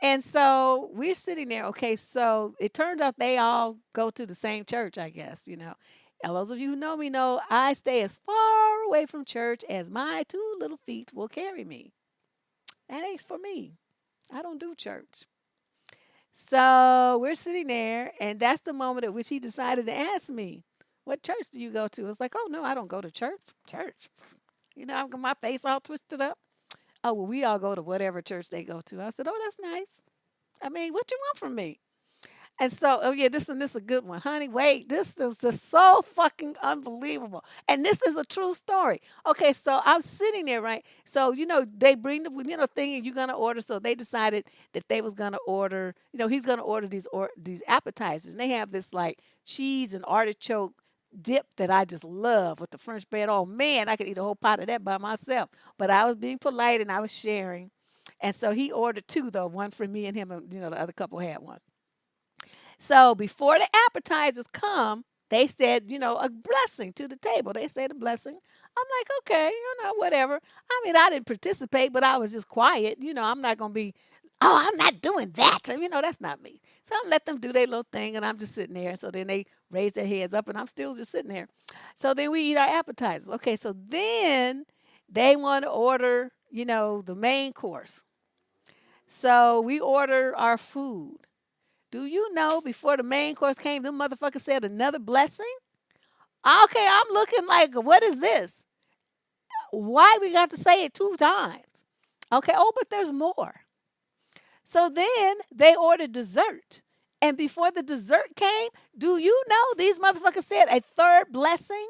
And so we're sitting there. Okay, so it turns out they all go to the same church, I guess. And those of you who know me know I stay as far away from church as my two little feet will carry me. That ain't for me. I don't do church. So we're sitting there, and that's the moment at which he decided to ask me, what church do you go to? It's like, oh, no, I don't go to church. Church. I've got my face all twisted up. Oh, well, we all go to whatever church they go to. I said, oh, that's nice. I mean, what you want from me? And so, oh yeah, this is a good one, honey. Wait, this is just so fucking unbelievable, and this is a true story. Okay, so I'm sitting there, right? So they bring the thing, and you're gonna order. So they decided that they was gonna order. He's gonna order these appetizers, and they have this like cheese and artichoke dip that I just love with the French bread. Oh man, I could eat a whole pot of that by myself. But I was being polite and I was sharing, and so he ordered two though, one for me and him, and the other couple had one. So before the appetizers come, they said, a blessing to the table. They said a blessing. I'm like, okay, whatever. I mean, I didn't participate, but I was just quiet. I'm not going to be, oh, I'm not doing that. And, that's not me. So I'm let them do their little thing, and I'm just sitting there. So then they raise their heads up, and I'm still just sitting there. So then we eat our appetizers. Okay, so then they want to order, the main course. So we order our food. Do you know before the main course came, them motherfuckers said another blessing? Okay, I'm looking like, what is this? Why we got to say it two times? Okay, oh, but there's more. So then they ordered dessert. And before the dessert came, do you know these motherfuckers said a third blessing?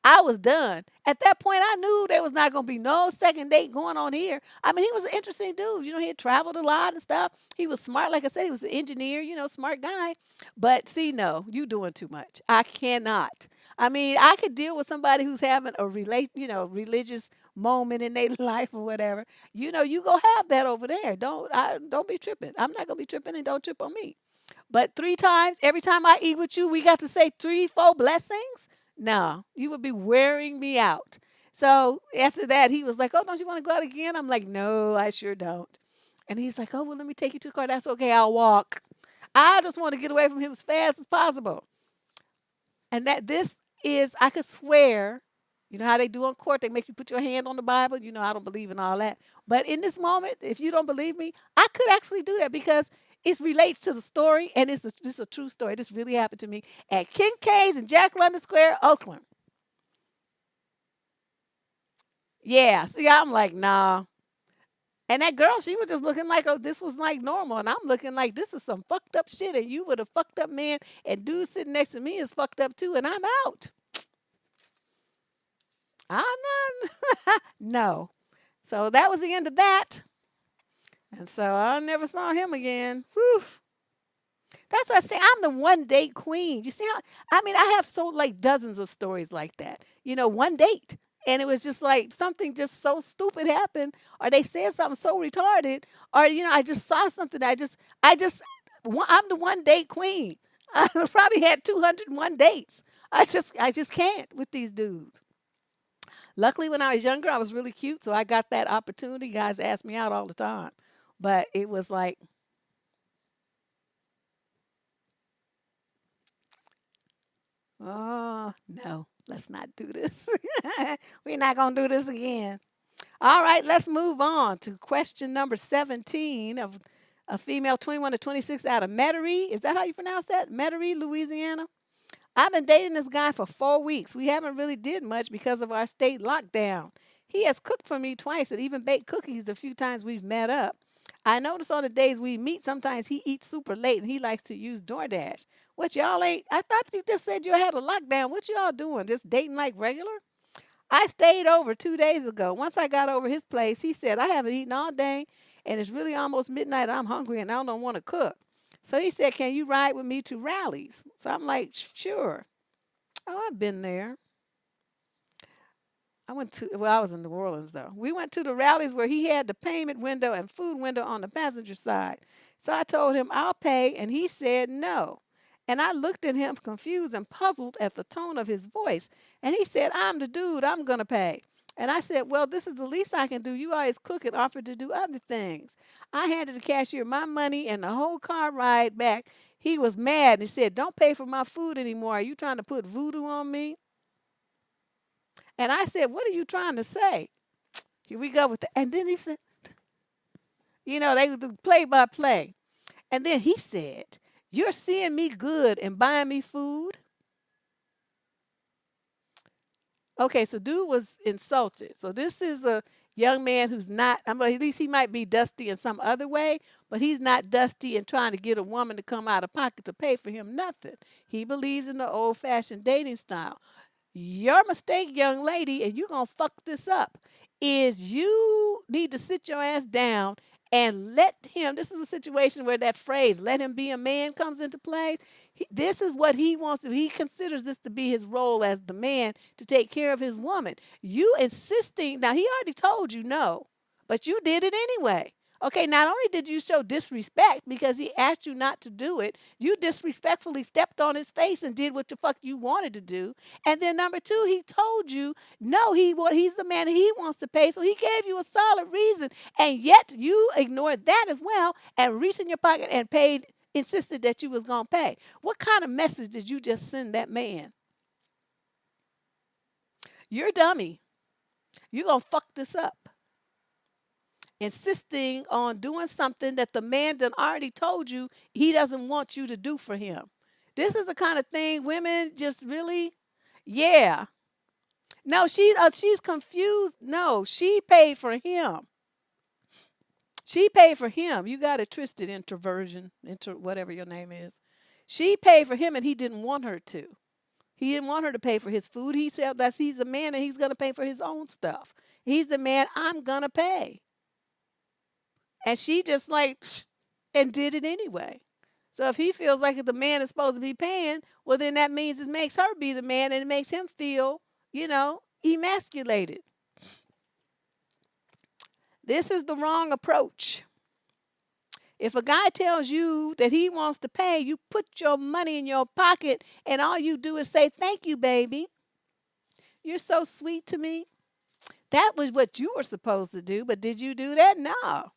I was done. At that point, I knew there was not going to be no second date going on here. I mean, he was an interesting dude. He had traveled a lot and stuff. He was smart. Like I said, he was an engineer, smart guy. But see, no, you doing too much. I cannot. I mean, I could deal with somebody who's having a religious moment in their life or whatever. You go have that over there. Don't be tripping. I'm not gonna be tripping, and don't trip on me. But three times, every time I eat with you, we got to say three, four blessings. No, you would be wearing me out. So after that, he was like, oh, don't you want to go out again? I'm like, no, I sure don't. And he's like, oh, well, let me take you to the car. That's okay. I'll walk. I just want to get away from him as fast as possible. And that this is, I could swear, you know how they do on court, they make you put your hand on the Bible. I don't believe in all that. But in this moment, if you don't believe me, I could actually do that because it relates to the story, and this is a true story. This really happened to me at Kincaid's in Jack London Square, Oakland. Yeah, see, I'm like, nah. And that girl, she was just looking like, oh, this was like normal. And I'm looking like, this is some fucked up shit. And you with a fucked up man, and dude sitting next to me is fucked up too, and I'm out. I'm not, no. So that was the end of that. And so I never saw him again. Whew. That's what I say. I'm the one date queen. You see how, I mean, I have so like dozens of stories like that. One date. And it was just like something just so stupid happened, or they said something so retarded, or, I just saw something. I'm the one date queen. I probably had 201 dates. I just can't with these dudes. Luckily, when I was younger, I was really cute, so I got that opportunity. Guys asked me out all the time. But it was like, oh, no, let's not do this. We're not going to do this again. All right, let's move on to question number 17 of a female 21 to 26 out of Metairie. Is that how you pronounce that? Metairie, Louisiana. I've been dating this guy for 4 weeks. We haven't really did much because of our state lockdown. He has cooked for me twice and even baked cookies the few times we've met up. I notice on the days we meet, sometimes he eats super late and he likes to use DoorDash. What y'all ain't? I thought you just said you had a lockdown. What y'all doing? Just dating like regular? I stayed over 2 days ago. Once I got over his place, he said, I haven't eaten all day and it's really almost midnight. I'm hungry and I don't want to cook. So he said, can you ride with me to rallies? So I'm like, sure. Oh, I've been there. I was in New Orleans though. We went to the rallies where he had the payment window and food window on the passenger side. So I told him I'll pay, and he said no. And I looked at him confused and puzzled at the tone of his voice. And he said, I'm the dude, I'm going to pay. And I said, well, this is the least I can do. You always cook and offer to do other things. I handed the cashier my money and the whole car ride back. He was mad and he said, don't pay for my food anymore. Are you trying to put voodoo on me? And I said, what are you trying to say? Here we go with the, and then he said, they would do play by play. And then he said, you're seeing me good and buying me food. Okay, so dude was insulted. So this is a young man who's not, at least he might be dusty in some other way, but he's not dusty and trying to get a woman to come out of pocket to pay for him nothing. He believes in the old fashioned dating style. Your mistake, young lady, and you're going to fuck this up, is you need to sit your ass down and let him. This is a situation where that phrase, let him be a man, comes into play. This is what he wants to. He considers this to be his role as the man to take care of his woman. You insisting, now he already told you no, but you did it anyway. Okay, not only did you show disrespect because he asked you not to do it, you disrespectfully stepped on his face and did what the fuck you wanted to do. And then number two, he told you no, he's the man he wants to pay, so he gave you a solid reason, and yet you ignored that as well and reached in your pocket and paid, insisted that you was gonna pay. What kind of message did you just send that man? You're a dummy. You're gonna fuck this up. Insisting on doing something that the man done already told you he doesn't want you to do for him. This is the kind of thing women just really, yeah. No, she's confused. No, she paid for him. She paid for him. You got it twisted, introversion, whatever your name is. She paid for him and he didn't want her to. He didn't want her to pay for his food. He said that he's a man and he's going to pay for his own stuff. He's the man, I'm going to pay. And she just like, and did it anyway. So if he feels like the man is supposed to be paying, well, then that means it makes her be the man and it makes him feel, emasculated. This is the wrong approach. If a guy tells you that he wants to pay, you put your money in your pocket and all you do is say, thank you, baby. You're so sweet to me. That was what you were supposed to do, but did you do that? No.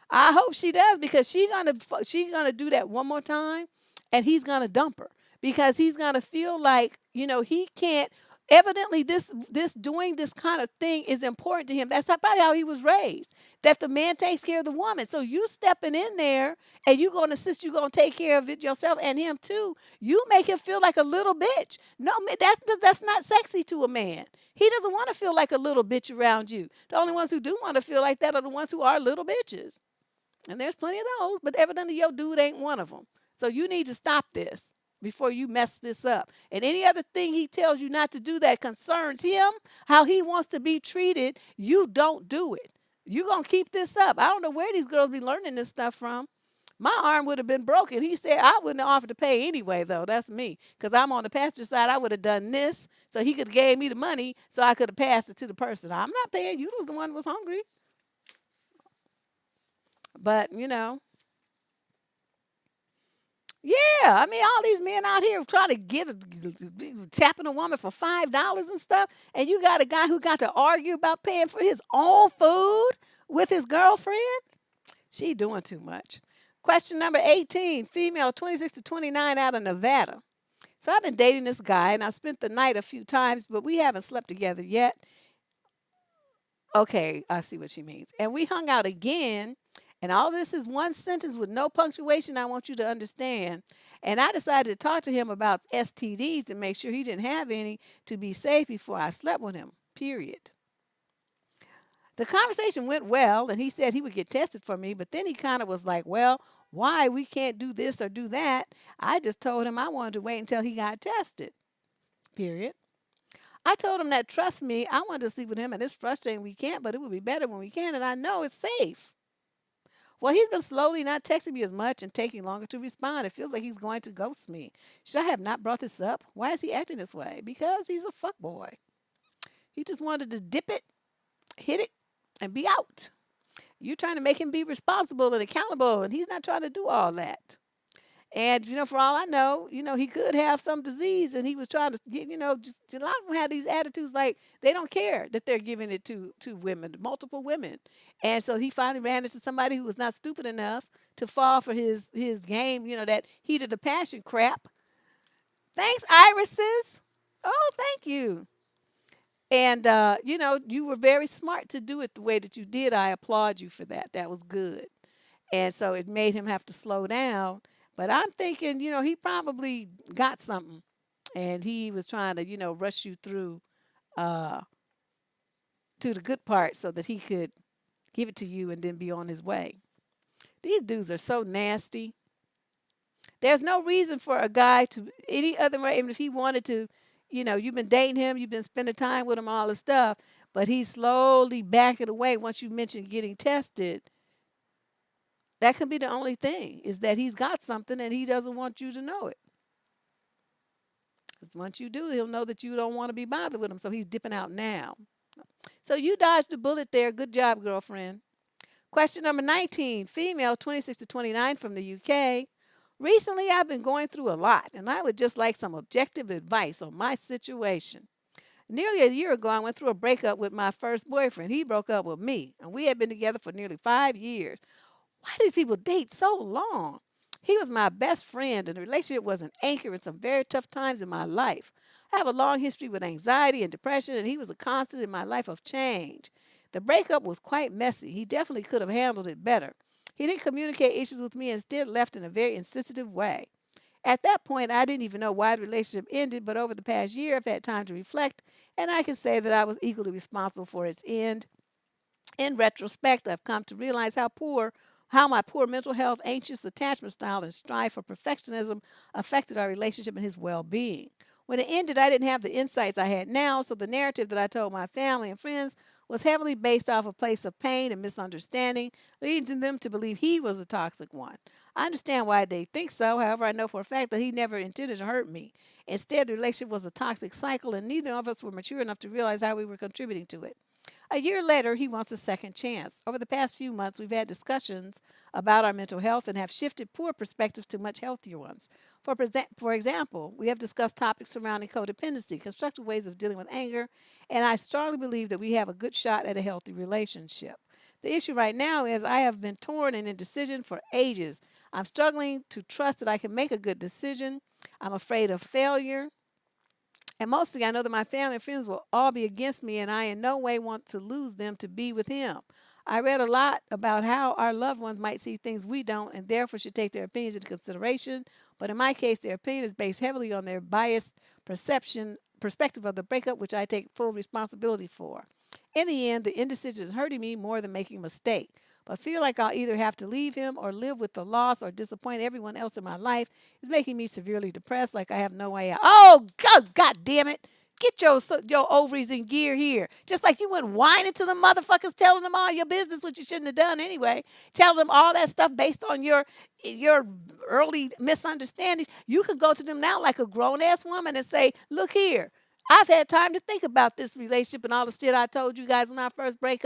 I hope she does, because she's gonna do that one more time, and he's gonna dump her because he's gonna feel like he can't. Evidently, this doing this kind of thing is important to him. That's probably how he was raised. That the man takes care of the woman. So you stepping in there and you gonna insist you're gonna take care of it yourself and him too. You make him feel like a little bitch. No, that's not sexy to a man. He doesn't want to feel like a little bitch around you. The only ones who do want to feel like that are the ones who are little bitches. And there's plenty of those, but evidently your dude ain't one of them. So you need to stop this before you mess this up. And any other thing he tells you not to do that concerns him, how he wants to be treated, you don't do it. You're going to keep this up. I don't know where these girls be learning this stuff from. My arm would have been broken. He said I wouldn't have offered to pay anyway, though. That's me. Because I'm on the passenger side. I would have done this so he could have gave me the money so I could have passed it to the person. I'm not paying. You was the one who was hungry. But, yeah, I mean, all these men out here trying to tapping a woman for $5 and stuff, and you got a guy who got to argue about paying for his own food with his girlfriend. She doing too much. Question number 18, female, 26 to 29, out of Nevada. So I've been dating this guy, and I've spent the night a few times, but we haven't slept together yet. Okay, I see what she means. And we hung out again. And all this is one sentence with no punctuation, I want you to understand. And I decided to talk to him about STDs and make sure he didn't have any to be safe before I slept with him, period. The conversation went well, and he said he would get tested for me, but then he kind of was like, well, why we can't do this or do that? I just told him I wanted to wait until he got tested, period. I told him that, trust me, I wanted to sleep with him, and it's frustrating we can't, but it would be better when we can, and I know it's safe. Well, he's been slowly not texting me as much and taking longer to respond. It feels like he's going to ghost me. Should I have not brought this up? Why is he acting this way? Because he's a fuck boy. He just wanted to dip it, hit it, and be out. You're trying to make him be responsible and accountable, and he's not trying to do all that. And for all I know, he could have some disease, and he was trying to get, just a lot of them have these attitudes like they don't care that they're giving it to women, multiple women, and so he finally ran into somebody who was not stupid enough to fall for his game, that heat of the passion crap. Thanks, irises. Oh, thank you. And you were very smart to do it the way that you did. I applaud you for that. That was good. And so it made him have to slow down. But I'm thinking, he probably got something, and he was trying to, rush you through uh, to the good part so that he could give it to you and then be on his way. These dudes are so nasty. There's no reason for a guy to any other way, even if he wanted to, you've been dating him, you've been spending time with him, all this stuff, but he's slowly backing away once you mention getting tested. That could be the only thing, is that he's got something and he doesn't want you to know it. Because once you do, he'll know that you don't want to be bothered with him, so he's dipping out now. So you dodged a bullet there. Good job, girlfriend. Question number 19, female, 26 to 29 from the UK. Recently, I've been going through a lot, and I would just like some objective advice on my situation. Nearly a year ago, I went through a breakup with my first boyfriend. He broke up with me, and we had been together for nearly 5 years. Why do these people date so long? He was my best friend, and the relationship was an anchor in some very tough times in my life. I have a long history with anxiety and depression, and he was a constant in my life of change. The breakup was quite messy. He definitely could have handled it better. He didn't communicate issues with me, instead left in a very insensitive way. At that point, I didn't even know why the relationship ended, but over the past year, I've had time to reflect, and I can say that I was equally responsible for its end. In retrospect, I've come to realize how my poor mental health, anxious attachment style, and strive for perfectionism affected our relationship and his well-being. When it ended, I didn't have the insights I had now, so the narrative that I told my family and friends was heavily based off a place of pain and misunderstanding, leading them to believe he was the toxic one. I understand why they think so. However, I know for a fact that he never intended to hurt me. Instead, the relationship was a toxic cycle, and neither of us were mature enough to realize how we were contributing to it. A year later, he wants a second chance. Over the past few months, we've had discussions about our mental health and have shifted poor perspectives to much healthier ones. For example, we have discussed topics surrounding codependency, constructive ways of dealing with anger, and I strongly believe that we have a good shot at a healthy relationship. The issue right now is I have been torn and indecision for ages. I'm struggling to trust that I can make a good decision. I'm afraid of failure. And mostly, I know that my family and friends will all be against me, and I in no way want to lose them to be with him. I read a lot about how our loved ones might see things we don't, and therefore should take their opinions into consideration. But in my case, their opinion is based heavily on their biased perspective of the breakup, which I take full responsibility for. In the end, the indecision is hurting me more than making a mistake. But feel like I'll either have to leave him or live with the loss or disappoint everyone else in my life is making me severely depressed, like I have no way out. Oh, God damn it. Get your ovaries in gear here. Just like you went whining to the motherfuckers, telling them all your business, which you shouldn't have done anyway. Telling them all that stuff based on your early misunderstandings. You could go to them now like a grown-ass woman and say, look here. I've had time to think about this relationship and all the shit I told you guys when I first broke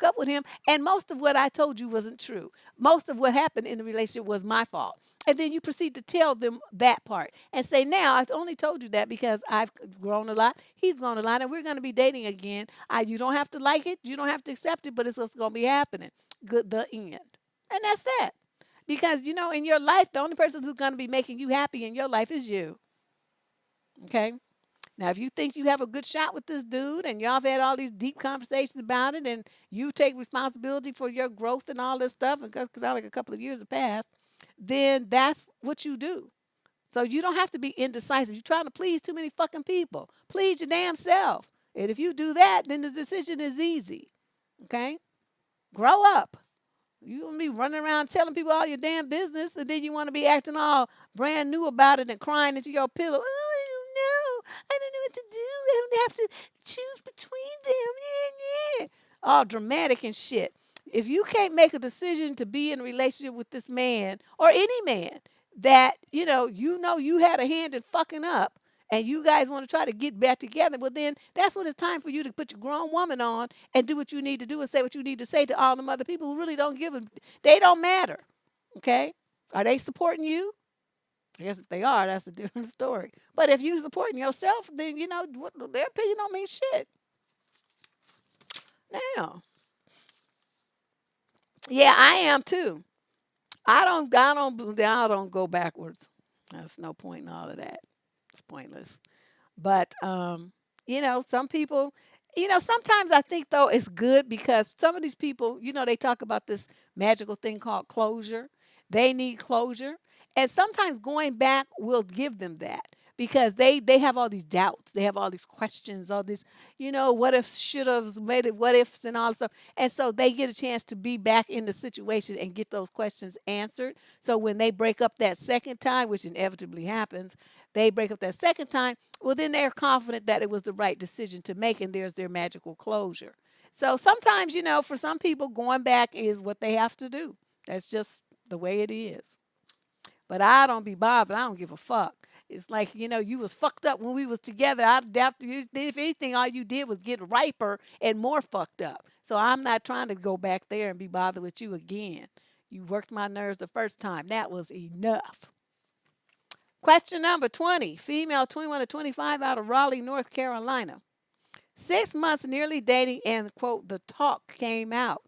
up with him. And most of what I told you wasn't true. Most of what happened in the relationship was my fault. And then you proceed to tell them that part and say, now, I only told you that because I've grown a lot. He's grown a lot, and we're going to be dating again. You don't have to like it. You don't have to accept it, but it's what's going to be happening. Good, the end. And that's that. Because, in your life, the only person who's going to be making you happy in your life is you. Okay? Now, if you think you have a good shot with this dude and y'all have had all these deep conversations about it and you take responsibility for your growth and all this stuff, and because like a couple of years have passed, then that's what you do. So you don't have to be indecisive. You're trying to please too many fucking people. Please your damn self. And if you do that, then the decision is easy. Okay? Grow up. You don't be running around telling people all your damn business, and then you want to be acting all brand new about it and crying into your pillow. Oh, I don't know. I don't know what to do. I don't have to choose between them. Yeah, yeah. All dramatic and shit. If you can't make a decision to be in a relationship with this man or any man that, you know you had a hand in fucking up and you guys want to try to get back together, well then that's when it's time for you to put your grown woman on and do what you need to do and say what you need to say to all them other people who really don't give a, they don't matter. Okay? Are they supporting you? I guess if they are, that's a different story. But if you supporting yourself, then their opinion don't mean shit. Now, yeah, I am too. I don't go backwards. There's no point in all of that. It's pointless. But some people, sometimes I think though it's good because some of these people, they talk about this magical thing called closure. They need closure. And sometimes going back will give them that because they have all these doubts. They have all these questions, all these, what ifs, should haves, made it, what ifs, and all this stuff. And so they get a chance to be back in the situation and get those questions answered. So when they break up that second time, which inevitably happens, they break up that second time, well, then they're confident that it was the right decision to make, and there's their magical closure. So sometimes, for some people, going back is what they have to do. That's just the way it is. But I don't be bothered. I don't give a fuck. It's like, you was fucked up when we was together. I doubt you, if anything, all you did was get riper and more fucked up. So I'm not trying to go back there and be bothered with you again. You worked my nerves the first time. That was enough. Question number 20, female 21 to 25 out of Raleigh, North Carolina. 6 months nearly dating and, quote, the talk came out.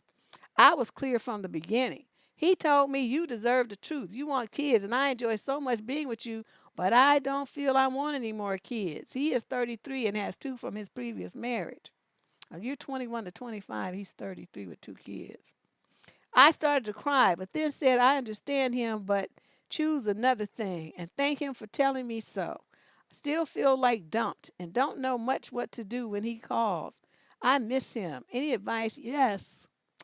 I was clear from the beginning. He told me you deserve the truth. You want kids, and I enjoy so much being with you, but I don't feel I want any more kids. He is 33 and has two from his previous marriage. Now, you're 21 to 25. He's 33 with two kids. I started to cry, but then said I understand him, but choose another thing and thank him for telling me so. Still feel like dumped and don't know much what to do when he calls. I miss him. Any advice? Yes,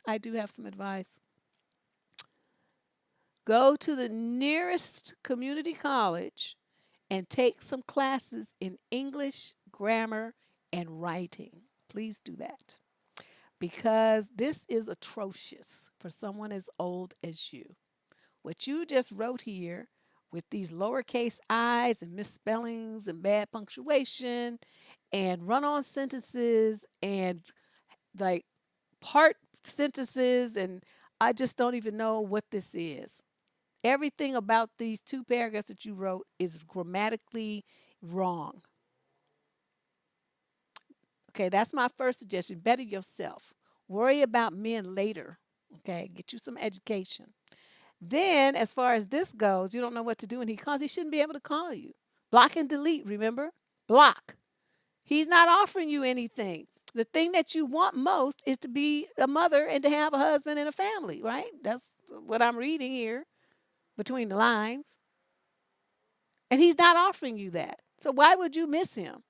I do have some advice. Go to the nearest community college and take some classes in English, grammar, and writing. Please do that because this is atrocious for someone as old as you. What you just wrote here with these lowercase i's and misspellings and bad punctuation and run on sentences and like part sentences, and I just don't even know what this is. Everything about these two paragraphs that you wrote is grammatically wrong. Okay, that's my first suggestion. Better yourself. Worry about men later. Okay, get you some education. Then, as far as this goes, you don't know what to do when he calls. He shouldn't be able to call you. Block and delete, remember? Block. He's not offering you anything. The thing that you want most is to be a mother and to have a husband and a family, right? That's what I'm reading here between the lines. And he's not offering you that. So why would you miss him?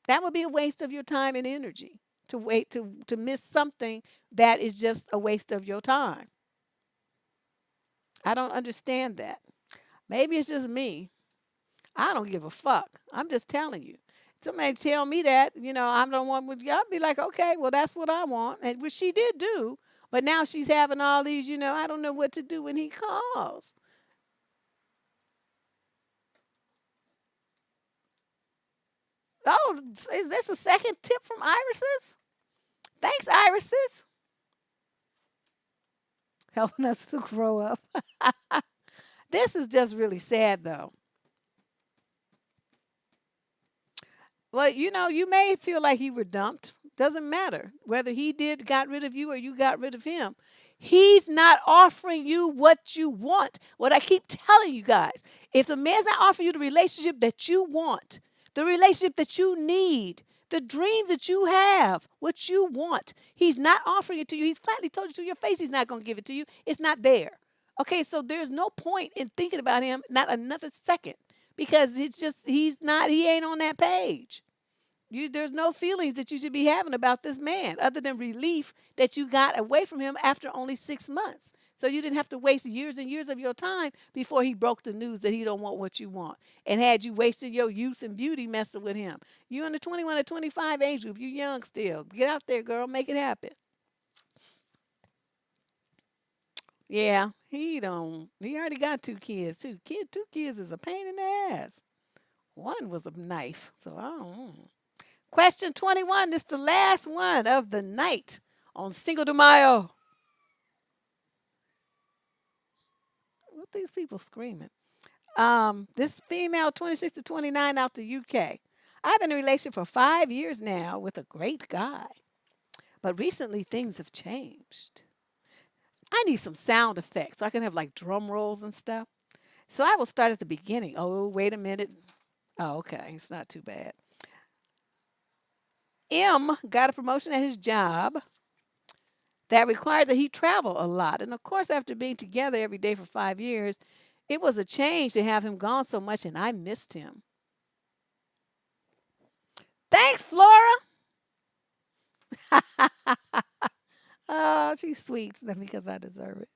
That would be a waste of your time and energy to wait to miss something that is just a waste of your time. I don't understand that. Maybe it's just me. I don't give a fuck. I'm just telling you. Somebody tell me that, I don't want with you. I'll be like, okay, well, that's what I want. And which she did do. But now she's having all these, I don't know what to do when he calls. Oh, is this a second tip from Irises? Thanks, Irises. Helping us to grow up. This is just really sad, though. Well, you may feel like you were dumped. Doesn't matter whether he got rid of you or you got rid of him. He's not offering you what you want. What I keep telling you guys, if the man's not offering you the relationship that you want, the relationship that you need, the dreams that you have, what you want, he's not offering it to you. He's flatly told you to your face he's not going to give it to you. It's not there. Okay, so there's no point in thinking about him, not another second, because it's just he ain't on that page. There's no feelings that you should be having about this man other than relief that you got away from him after only 6 months. So you didn't have to waste years and years of your time before he broke the news that he don't want what you want and had you wasting your youth and beauty messing with him. You in the 21 to 25 age group. You young still. Get out there, girl. Make it happen. Yeah, he don't. He already got two kids. Two kids is a pain in the ass. One was a knife. So I don't know. Question 21. This is the last one of the night on Cinco de Mayo. What these people screaming? This female, 26 to 29, out the UK. I've been in a relationship for 5 years now with a great guy, but recently things have changed. I need some sound effects so I can have like drum rolls and stuff. So I will start at the beginning. Oh, wait a minute. Oh, okay. It's not too bad. M got a promotion at his job that required that he travel a lot. And of course, after being together every day for 5 years, it was a change to have him gone so much, and I missed him. Thanks, Flora. Oh, she's sweet because I deserve it.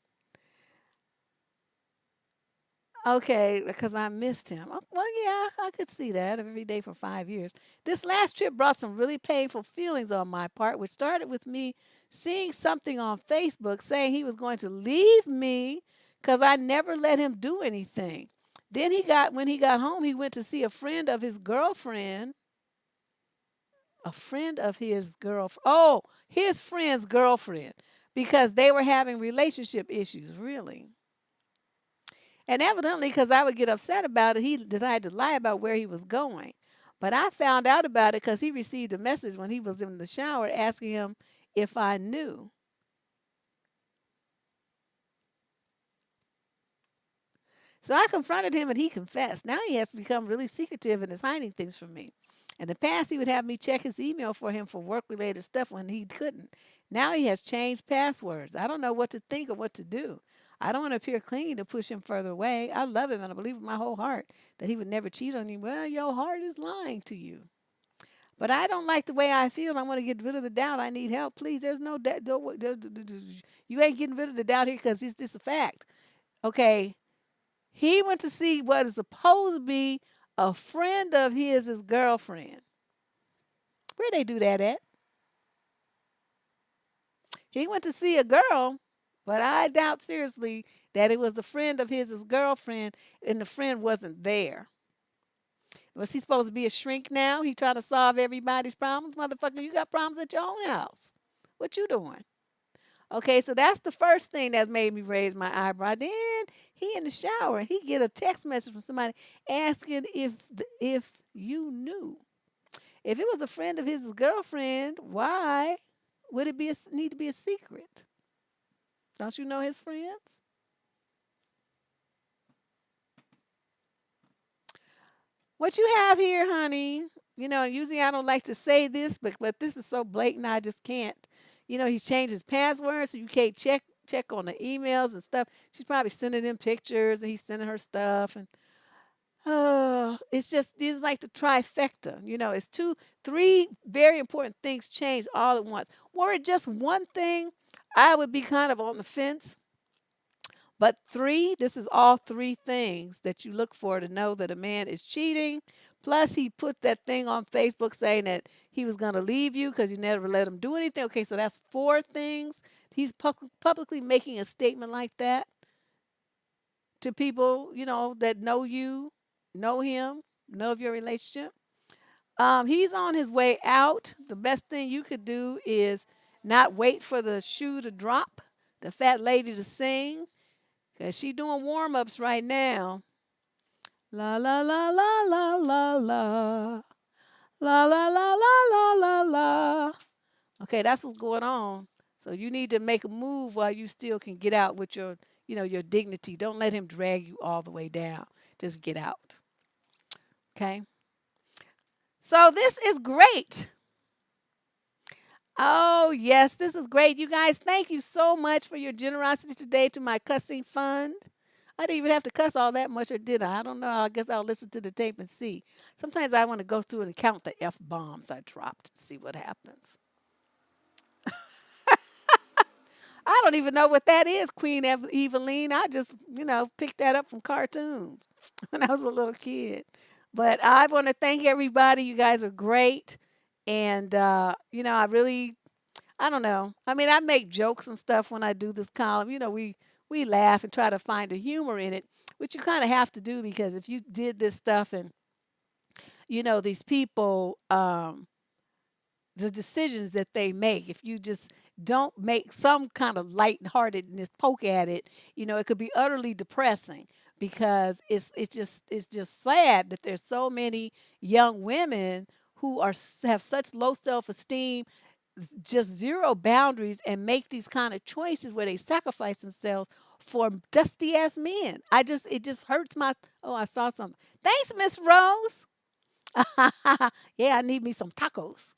Okay, because I missed him. Oh, well, yeah, I could see that every day for 5 years. This last trip brought some really painful feelings on my part, which started with me seeing something on Facebook saying he was going to leave me because I never let him do anything. Then when he got home, he went to see a friend of his girlfriend. A friend of his girlfriend. Oh, his friend's girlfriend, because they were having relationship issues, really. And evidently, because I would get upset about it, he decided to lie about where he was going. But I found out about it because he received a message when he was in the shower asking him if I knew. So I confronted him and he confessed. Now he has become really secretive and is hiding things from me. In the past, he would have me check his email for him for work related stuff when he couldn't. Now he has changed passwords. I don't know what to think or what to do. I don't want to appear clingy to push him further away. I love him and I believe with my whole heart that he would never cheat on you. Well, your heart is lying to you. But I don't like the way I feel. I want to get rid of the doubt. I need help. Please, there's no doubt. You ain't getting rid of the doubt here because it's just a fact. Okay. He went to see what is supposed to be a friend of his girlfriend. Where they do that at? He went to see a girl, but I doubt seriously that it was a friend of his girlfriend and the friend wasn't there. Was he supposed to be a shrink now? He trying to solve everybody's problems? Motherfucker, you got problems at your own house. What you doing? Okay, so that's the first thing that made me raise my eyebrow. Then he in the shower and he get a text message from somebody asking if you knew. If it was a friend of his girlfriend, why would it need to be a secret? Don't you know his friends? What you have here, honey, usually I don't like to say this, but this is so blatant I just can't. He's changed his password so you can't check on the emails and stuff. She's probably sending him pictures and he's sending her stuff and it's like the trifecta. It's three very important things changed all at once. Were it just one thing, I would be kind of on the fence. But three, this is all three things that you look for to know that a man is cheating. Plus, he put that thing on Facebook saying that he was going to leave you because you never let him do anything. Okay, so that's four things. He's publicly making a statement like that to people, that know you, know him, know of your relationship. He's on his way out. The best thing you could do is not wait for the shoe to drop, the fat lady to sing, because she doing warm-ups right now. La la la la la la la. La la la la la la la. Okay, that's what's going on. So you need to make a move while you still can get out with your dignity. Don't let him drag you all the way down. Just get out. Okay? So this is great. Oh, yes, this is great. You guys, thank you so much for your generosity today to my cussing fund. I didn't even have to cuss all that much, or did I? I don't know. I guess I'll listen to the tape and see. Sometimes I want to go through and count the F bombs I dropped and see what happens. I don't even know what that is, Eveline. I just, picked that up from cartoons when I was a little kid. But I want to thank everybody. You guys are great. And, I really, I don't know. I mean, I make jokes and stuff when I do this column. We laugh and try to find a humor in it, which you kind of have to do because if you did this stuff and, these people, the decisions that they make. If you just don't make some kind of lightheartedness poke at it, it could be utterly depressing because it's just sad that there's so many young women who have such low self-esteem, just zero boundaries, and make these kind of choices where they sacrifice themselves for dusty ass men. It just hurts my. Oh, I saw something. Thanks, Miss Rose. Yeah, I need me some tacos.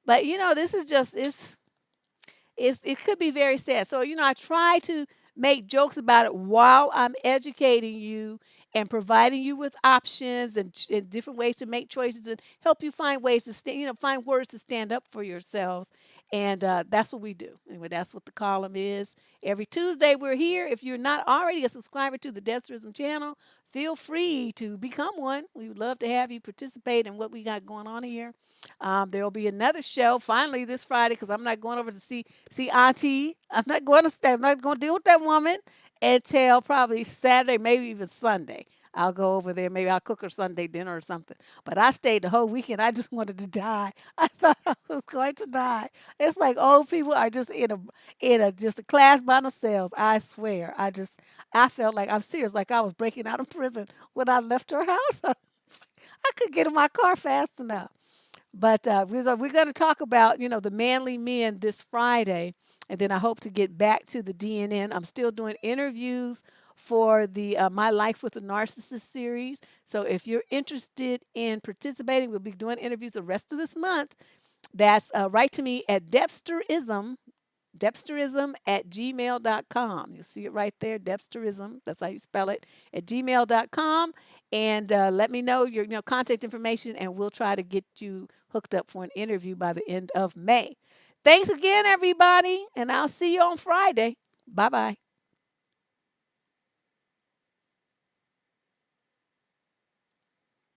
But this is just it could be very sad. So, I try to make jokes about it while I'm educating you and providing you with options and different ways to make choices and help you find ways to find words to stand up for yourselves. And that's what we do. Anyway, that's what the column is. Every Tuesday we're here. If you're not already a subscriber to the Destrism channel, feel free to become one. We would love to have you participate in what we got going on here. There will be another show finally this Friday because I'm not going over to see Auntie. I'm not going to deal with that woman until probably Saturday, maybe even Sunday. I'll go over there. Maybe I'll cook her Sunday dinner or something. But I stayed the whole weekend. I just wanted to die. I thought I was going to die. It's like old people are just in a just a class by themselves. I swear. I felt like I'm serious, like I was breaking out of prison when I left her house. I could get in my car fast enough. But we're going to talk about, the manly men this Friday. And then I hope to get back to the DNN. I'm still doing interviews for the My Life with a Narcissist series. So if you're interested in participating, we'll be doing interviews the rest of this month. That's write to me at Debsterism at gmail.com. You'll see it right there, Debsterism. That's how you spell it, at gmail.com. And let me know your contact information, and we'll try to get you hooked up for an interview by the end of May. Thanks again, everybody, and I'll see you on Friday. Bye-bye.